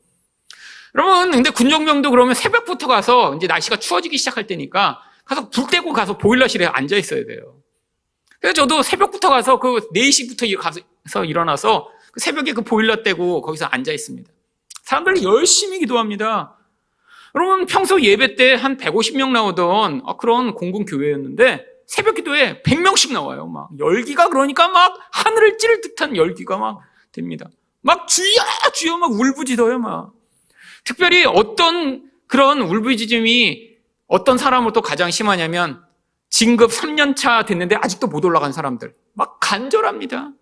A: 여러분, 근데 군정병도 그러면 새벽부터 가서 이제 날씨가 추워지기 시작할 때니까 가서 불 떼고 가서 보일러실에 앉아 있어야 돼요. 그래서 저도 새벽부터 가서 4시부터 가서 일어나서 새벽에 보일러 떼고 거기서 앉아 있습니다. 사람들이 열심히 기도합니다. 여러분, 평소 예배 때 한 150명 나오던 그런 공군 교회였는데 새벽 기도에 100명씩 나와요. 막 열기가 그러니까 막 하늘을 찌를 듯한 열기가 막 됩니다. 막 주여 주여 막 울부짖어요. 막 특별히 어떤 그런 울부짖음이 어떤 사람으로 또 가장 심하냐면 진급 3년 차 됐는데 아직도 못 올라간 사람들 막 간절합니다.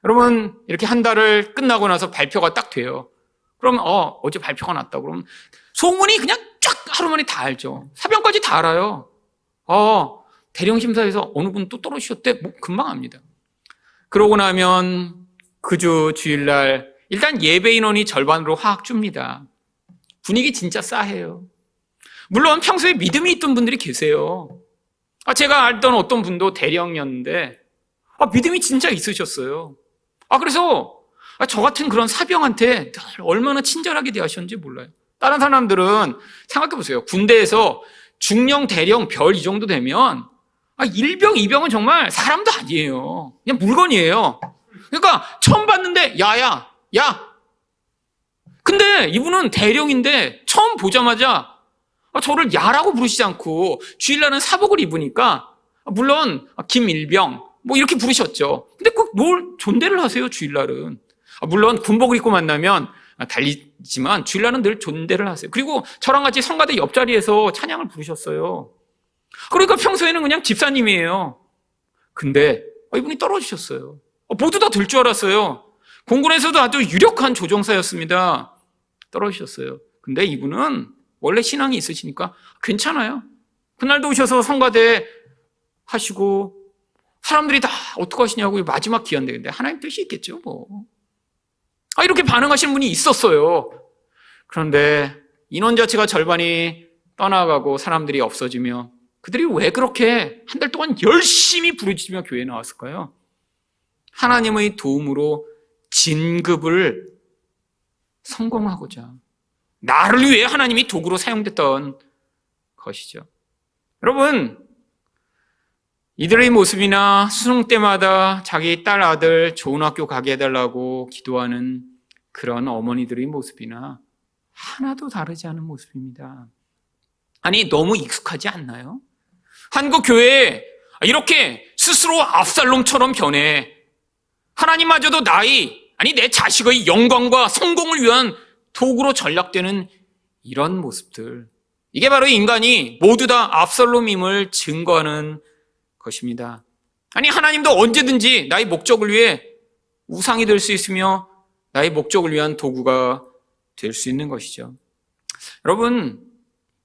A: 여러분 이렇게 한 달을 끝나고 나서 발표가 딱 돼요. 그럼 어제 발표가 났다. 그럼 소문이 그냥 쫙 하루 만에 다 알죠. 사병까지 다 알아요. 대령 심사에서 어느 분 또 떨어지셨대. 뭐 금방 압니다. 그러고 나면 그 주 주일날 일단 예배 인원이 절반으로 확 줍니다. 분위기 진짜 싸해요. 물론 평소에 믿음이 있던 분들이 계세요. 제가 알던 어떤 분도 대령이었는데 믿음이 진짜 있으셨어요. 그래서 저 같은 그런 사병한테 얼마나 친절하게 대하셨는지 몰라요. 다른 사람들은 생각해 보세요. 군대에서 중령, 대령, 별 이 정도 되면 일병, 이병은 정말 사람도 아니에요. 그냥 물건이에요. 그러니까 처음 봤는데 야. 근데 이분은 대령인데 처음 보자마자 저를 야라고 부르시지 않고 주일날은 사복을 입으니까 물론 김일병 뭐 이렇게 부르셨죠. 근데 꼭 뭘 존대를 하세요. 주일날은. 물론 군복을 입고 만나면 달리지만 주일날은 늘 존대를 하세요. 그리고 저랑 같이 성가대 옆자리에서 찬양을 부르셨어요. 그러니까 평소에는 그냥 집사님이에요. 근데 이분이 떨어지셨어요. 모두 다 될 줄 알았어요. 공군에서도 아주 유력한 조종사였습니다. 떨어지셨어요. 근데 이분은 원래 신앙이 있으시니까 괜찮아요. 그날도 오셔서 성가대 하시고 사람들이 다 어떡하시냐고 마지막 기한대인데 하나님 뜻이 있겠죠 뭐. 이렇게 반응하시는 분이 있었어요. 그런데 인원 자체가 절반이 떠나가고 사람들이 없어지며 그들이 왜 그렇게 한 달 동안 열심히 부르짖으며 교회에 나왔을까요? 하나님의 도움으로 진급을 성공하고자 나를 위해 하나님이 도구로 사용됐던 것이죠. 여러분 이들의 모습이나 수능 때마다 자기 딸 아들 좋은 학교 가게 해달라고 기도하는 그런 어머니들의 모습이나 하나도 다르지 않은 모습입니다. 너무 익숙하지 않나요? 한국 교회에 이렇게 스스로 압살롬처럼 변해 하나님마저도 내 자식의 영광과 성공을 위한 도구로 전락되는 이런 모습들, 이게 바로 인간이 모두 다 압살롬임을 증거하는 것입니다. 하나님도 언제든지 나의 목적을 위해 우상이 될 수 있으며 나의 목적을 위한 도구가 될 수 있는 것이죠. 여러분,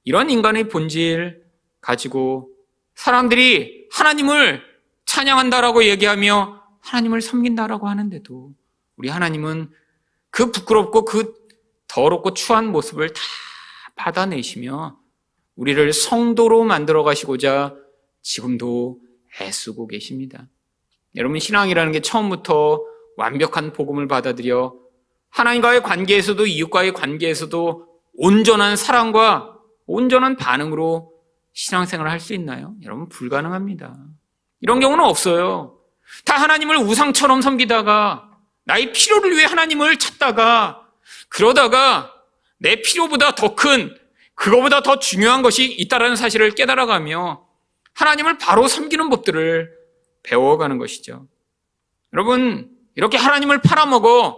A: 이런 인간의 본질 가지고 사람들이 하나님을 찬양한다라고 얘기하며 하나님을 섬긴다라고 하는데도 우리 하나님은 그 부끄럽고 그 더럽고 추한 모습을 다 받아내시며 우리를 성도로 만들어 가시고자 지금도 애쓰고 계십니다. 여러분, 신앙이라는 게 처음부터 완벽한 복음을 받아들여 하나님과의 관계에서도 이웃과의 관계에서도 온전한 사랑과 온전한 반응으로 신앙생활을 할 수 있나요? 여러분, 불가능합니다. 이런 경우는 없어요. 다 하나님을 우상처럼 섬기다가 나의 필요를 위해 하나님을 찾다가 그러다가 내 필요보다 더 큰, 그거보다 더 중요한 것이 있다는 사실을 깨달아가며 하나님을 바로 섬기는 법들을 배워가는 것이죠. 여러분, 이렇게 하나님을 팔아먹어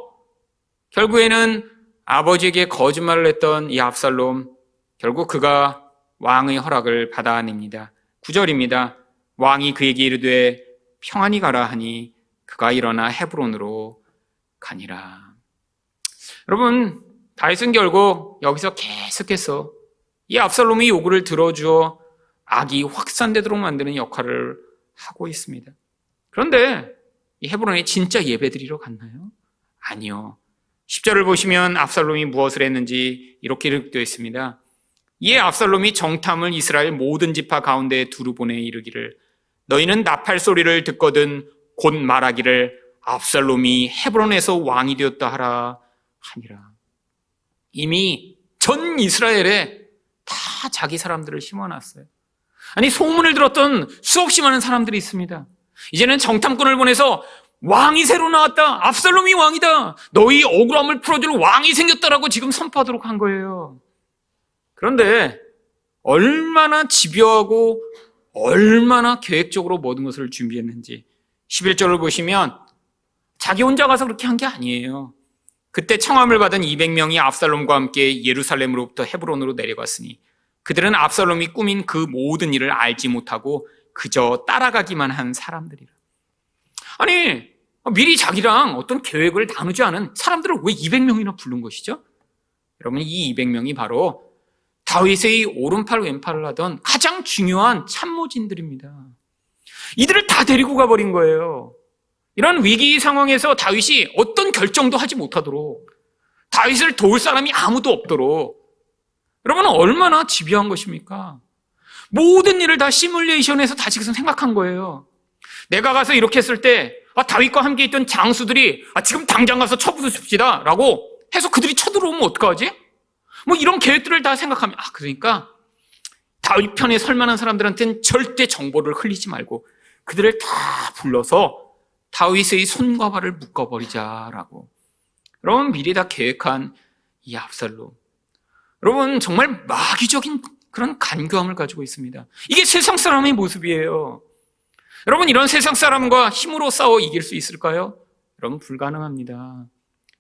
A: 결국에는 아버지에게 거짓말을 했던 이 압살롬, 결국 그가 왕의 허락을 받아냅니다. 9절입니다. 왕이 그에게 이르되 평안히 가라 하니 그가 일어나 헤브론으로 가니라. 여러분, 다윗은 결국 여기서 계속해서 이 압살롬의 요구를 들어주어 악이 확산되도록 만드는 역할을 하고 있습니다. 그런데 이 헤브론에 진짜 예배드리러 갔나요? 아니요. 10절을 보시면 압살롬이 무엇을 했는지 이렇게 기록되어 있습니다. 이에 압살롬이 정탐을 이스라엘 모든 지파 가운데 두루 보내 이르기를 너희는 나팔 소리를 듣거든 곧 말하기를 압살롬이 헤브론에서 왕이 되었다 하라 하니라. 이미 전 이스라엘에 다 자기 사람들을 심어놨어요. 소문을 들었던 수없이 많은 사람들이 있습니다. 이제는 정탐꾼을 보내서 왕이 새로 나왔다. 압살롬이 왕이다. 너희 억울함을 풀어줄 왕이 생겼다라고 지금 선포하도록 한 거예요. 그런데 얼마나 집요하고 얼마나 계획적으로 모든 것을 준비했는지 11절을 보시면 자기 혼자 가서 그렇게 한 게 아니에요. 그때 청함을 받은 200명이 압살롬과 함께 예루살렘으로부터 헤브론으로 내려갔으니 그들은 압살롬이 꾸민 그 모든 일을 알지 못하고 그저 따라가기만 한 사람들이라. 아니, 미리 자기랑 어떤 계획을 나누지 않은 사람들을 왜 200명이나 부른 것이죠? 여러분, 이 200명이 바로 다윗의 오른팔 왼팔을 하던 가장 중요한 참모진들입니다. 이들을 다 데리고 가버린 거예요. 이런 위기 상황에서 다윗이 어떤 결정도 하지 못하도록, 다윗을 도울 사람이 아무도 없도록, 여러분 얼마나 집요한 것입니까? 모든 일을 다 시뮬레이션해서 다 지금 생각한 거예요. 내가 가서 이렇게 했을 때 다윗과 함께 있던 장수들이 지금 당장 가서 쳐부숩시다 라고 해서 그들이 쳐들어오면 어떡하지? 뭐 이런 계획들을 다 생각하면 그러니까 다윗 편에 설 만한 사람들한테는 절대 정보를 흘리지 말고 그들을 다 불러서 다윗의 손과 발을 묶어버리자라고. 여러분, 미리 다 계획한 이 압살롬, 여러분 정말 마귀적인 그런 간교함을 가지고 있습니다. 이게 세상 사람의 모습이에요. 여러분, 이런 세상 사람과 힘으로 싸워 이길 수 있을까요? 여러분, 불가능합니다.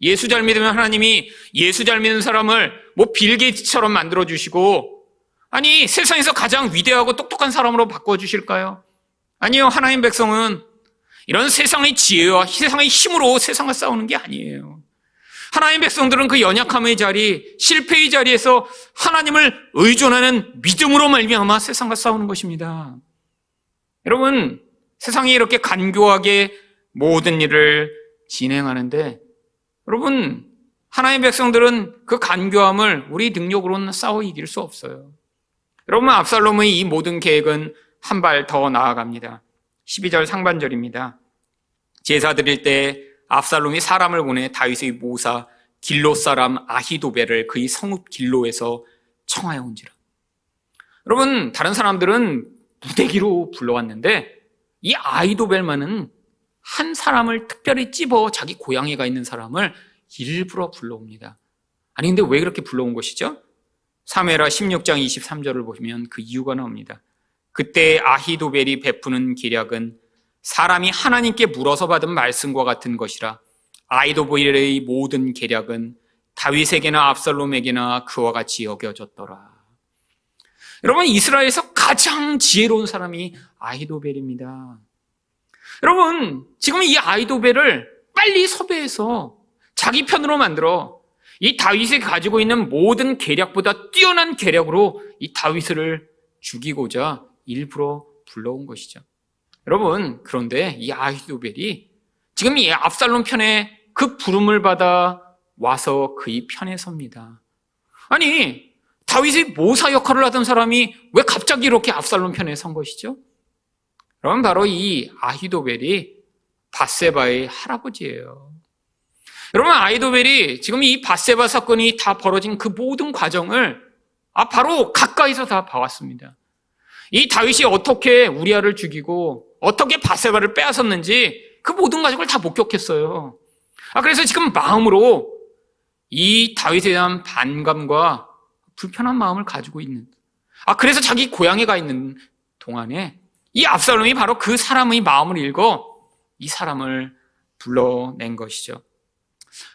A: 예수 잘 믿으면 하나님이 예수 잘 믿는 사람을 빌 게이츠처럼 만들어주시고, 아니 세상에서 가장 위대하고 똑똑한 사람으로 바꿔주실까요? 아니요. 하나님 백성은 이런 세상의 지혜와 세상의 힘으로 세상과 싸우는 게 아니에요. 하나님 백성들은 그 연약함의 자리, 실패의 자리에서 하나님을 의존하는 믿음으로 말미암아 세상과 싸우는 것입니다. 여러분, 세상이 이렇게 간교하게 모든 일을 진행하는데, 여러분, 하나님의 백성들은 그 간교함을 우리 능력으로는 싸워 이길 수 없어요. 여러분, 압살롬의 이 모든 계획은 한 발 더 나아갑니다. 12절 상반절입니다. 제사 드릴 때 압살롬이 사람을 보내 다윗의 모사 길로 사람 아히도벨을 그의 성읍 길로에서 청하여 온지라. 여러분, 다른 사람들은 무대기로 불러왔는데 이 아히도벨만은 한 사람을 특별히 찝어 자기 고향에 가 있는 사람을 일부러 불러옵니다. 아니 근데 왜 그렇게 불러온 것이죠? 사무엘하 16장 23절을 보시면 그 이유가 나옵니다. 그때 아히도벨이 베푸는 기략은 사람이 하나님께 물어서 받은 말씀과 같은 것이라 아히도벨의 모든 계략은 다윗에게나 압살롬에게나 그와 같이 여겨졌더라. 여러분, 이스라엘에서 가장 지혜로운 사람이 아히도벨입니다. 여러분, 지금 이 아히도벨을 빨리 섭외해서 자기 편으로 만들어 이 다윗이 가지고 있는 모든 계략보다 뛰어난 계략으로 이 다윗을 죽이고자 일부러 불러온 것이죠. 여러분, 그런데 이 아히도벨이 지금 이 압살롬 편에 그 부름을 받아 와서 그의 편에 섭니다. 아니, 다윗의 모사 역할을 하던 사람이 왜 갑자기 이렇게 압살롬 편에 선 것이죠? 그럼 바로 이 아히도벨이 밧세바의 할아버지예요. 여러분, 아히도벨이 지금 이 밧세바 사건이 다 벌어진 그 모든 과정을 바로 가까이서 다 봐왔습니다. 이 다윗이 어떻게 우리아를 죽이고 어떻게 밧세바를 빼앗았는지 그 모든 과정을 다 목격했어요. 그래서 지금 마음으로 이 다윗에 대한 반감과 불편한 마음을 가지고 있는, 그래서 자기 고향에 가 있는 동안에 이 압살롬이 바로 그 사람의 마음을 읽어 이 사람을 불러낸 것이죠.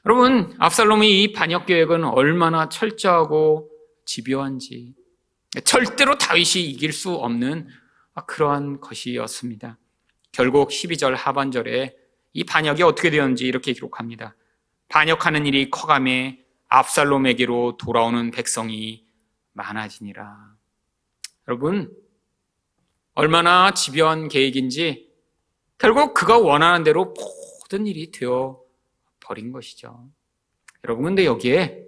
A: 여러분, 압살롬의 이 반역 계획은 얼마나 철저하고 집요한지, 절대로 다윗이 이길 수 없는 그러한 것이었습니다. 결국 12절 하반절에 이 반역이 어떻게 되었는지 이렇게 기록합니다. 반역하는 일이 커가매 압살롬에게로 돌아오는 백성이 많아지니라. 여러분, 얼마나 집요한 계획인지 결국 그가 원하는 대로 모든 일이 되어 버린 것이죠. 여러분, 근데 여기에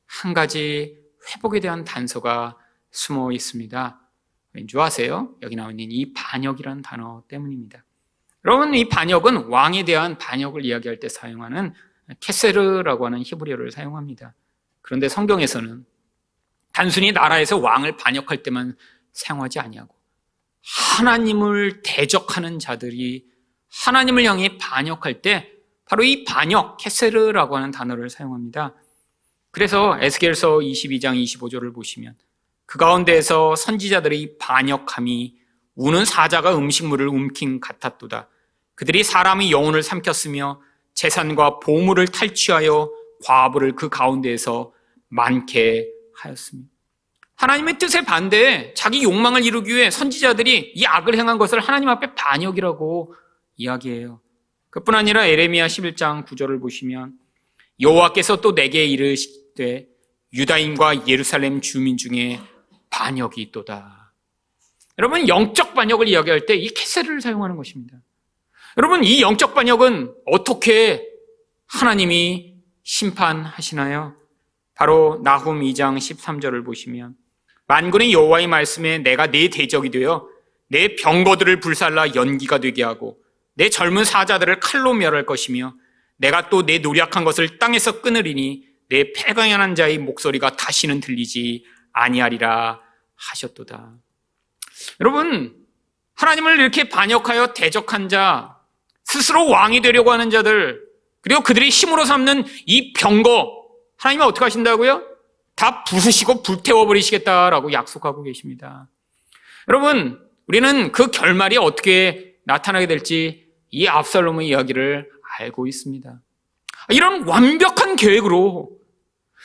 A: 한 가지 회복에 대한 단서가 숨어 있습니다. 왠지 아세요? 여기 나와 있는 이 반역이라는 단어 때문입니다. 여러분, 이 반역은 왕에 대한 반역을 이야기할 때 사용하는 케세르라고 하는 히브리어를 사용합니다. 그런데 성경에서는 단순히 나라에서 왕을 반역할 때만 사용하지 아니하고 하나님을 대적하는 자들이 하나님을 향해 반역할 때 바로 이 반역, 케세르라고 하는 단어를 사용합니다. 그래서 에스겔서 22장 25절을 보시면 그 가운데에서 선지자들의 반역함이 우는 사자가 음식물을 움킨 같았도다. 그들이 사람의 영혼을 삼켰으며 재산과 보물을 탈취하여 과부를 그 가운데에서 많게 하였습니다. 하나님의 뜻에 반대해 자기 욕망을 이루기 위해 선지자들이 이 악을 행한 것을 하나님 앞에 반역이라고 이야기해요. 그뿐 아니라 에레미야 11장 9절을 보시면 여호와께서 또 내게 이르시되 유다인과 예루살렘 주민 중에 반역이 있도다. 여러분, 영적 반역을 이야기할 때 이 케세르를 사용하는 것입니다. 여러분, 이 영적 반역은 어떻게 하나님이 심판하시나요? 바로 나훔 2장 13절을 보시면 만군의 여호와의 말씀에 내가 내 대적이 되어 내 병거들을 불살라 연기가 되게 하고 내 젊은 사자들을 칼로 멸할 것이며 내가 또 내 노력한 것을 땅에서 끊으리니 내 패강한 자의 목소리가 다시는 들리지 아니하리라 하셨도다. 여러분, 하나님을 이렇게 반역하여 대적한 자, 스스로 왕이 되려고 하는 자들, 그리고 그들이 힘으로 삼는 이 병거, 하나님은 어떻게 하신다고요? 다 부수시고 불태워버리시겠다라고 약속하고 계십니다. 여러분, 우리는 그 결말이 어떻게 나타나게 될지 이 압살롬의 이야기를 알고 있습니다. 이런 완벽한 계획으로,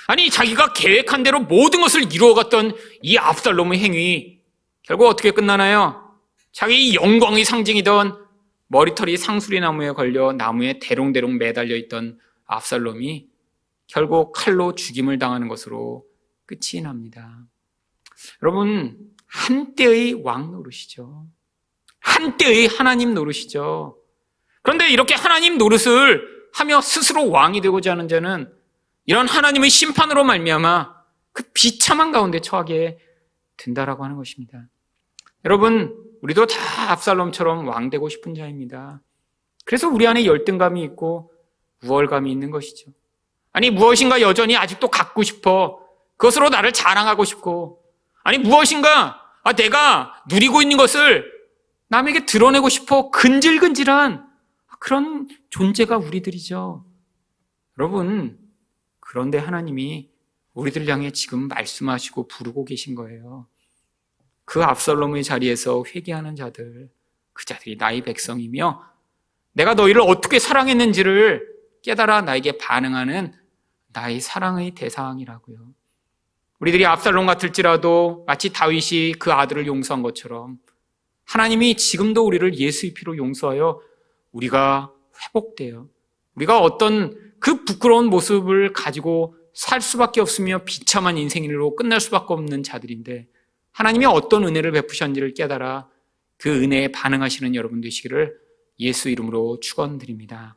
A: 아니 자기가 계획한 대로 모든 것을 이루어갔던 이 압살롬의 행위, 결국 어떻게 끝나나요? 자기 영광의 상징이던 머리털이 상수리 나무에 걸려 나무에 대롱대롱 매달려 있던 압살롬이 결국 칼로 죽임을 당하는 것으로 끝이 납니다. 여러분, 한때의 왕 노릇이죠. 한때의 하나님 노릇이죠. 그런데 이렇게 하나님 노릇을 하며 스스로 왕이 되고자 하는 자는 이런 하나님의 심판으로 말미암아 그 비참한 가운데 처하게 된다라고 하는 것입니다. 여러분, 우리도 다 압살롬처럼 왕 되고 싶은 자입니다. 그래서 우리 안에 열등감이 있고 우월감이 있는 것이죠. 아니, 무엇인가 여전히 아직도 갖고 싶어. 그것으로 나를 자랑하고 싶고, 아니 무엇인가 내가 누리고 있는 것을 남에게 드러내고 싶어 근질근질한 그런 존재가 우리들이죠. 여러분, 그런데 하나님이 우리들 향해 지금 말씀하시고 부르고 계신 거예요. 그 압살롬의 자리에서 회개하는 자들, 그 자들이 나의 백성이며 내가 너희를 어떻게 사랑했는지를 깨달아 나에게 반응하는 나의 사랑의 대상이라고요. 우리들이 압살롬 같을지라도 마치 다윗이 그 아들을 용서한 것처럼 하나님이 지금도 우리를 예수의 피로 용서하여 우리가 회복돼요. 우리가 어떤 그 부끄러운 모습을 가지고 살 수밖에 없으며 비참한 인생으로 끝날 수밖에 없는 자들인데 하나님이 어떤 은혜를 베푸셨는지를 깨달아 그 은혜에 반응하시는 여러분 되시기를 예수 이름으로 축원드립니다.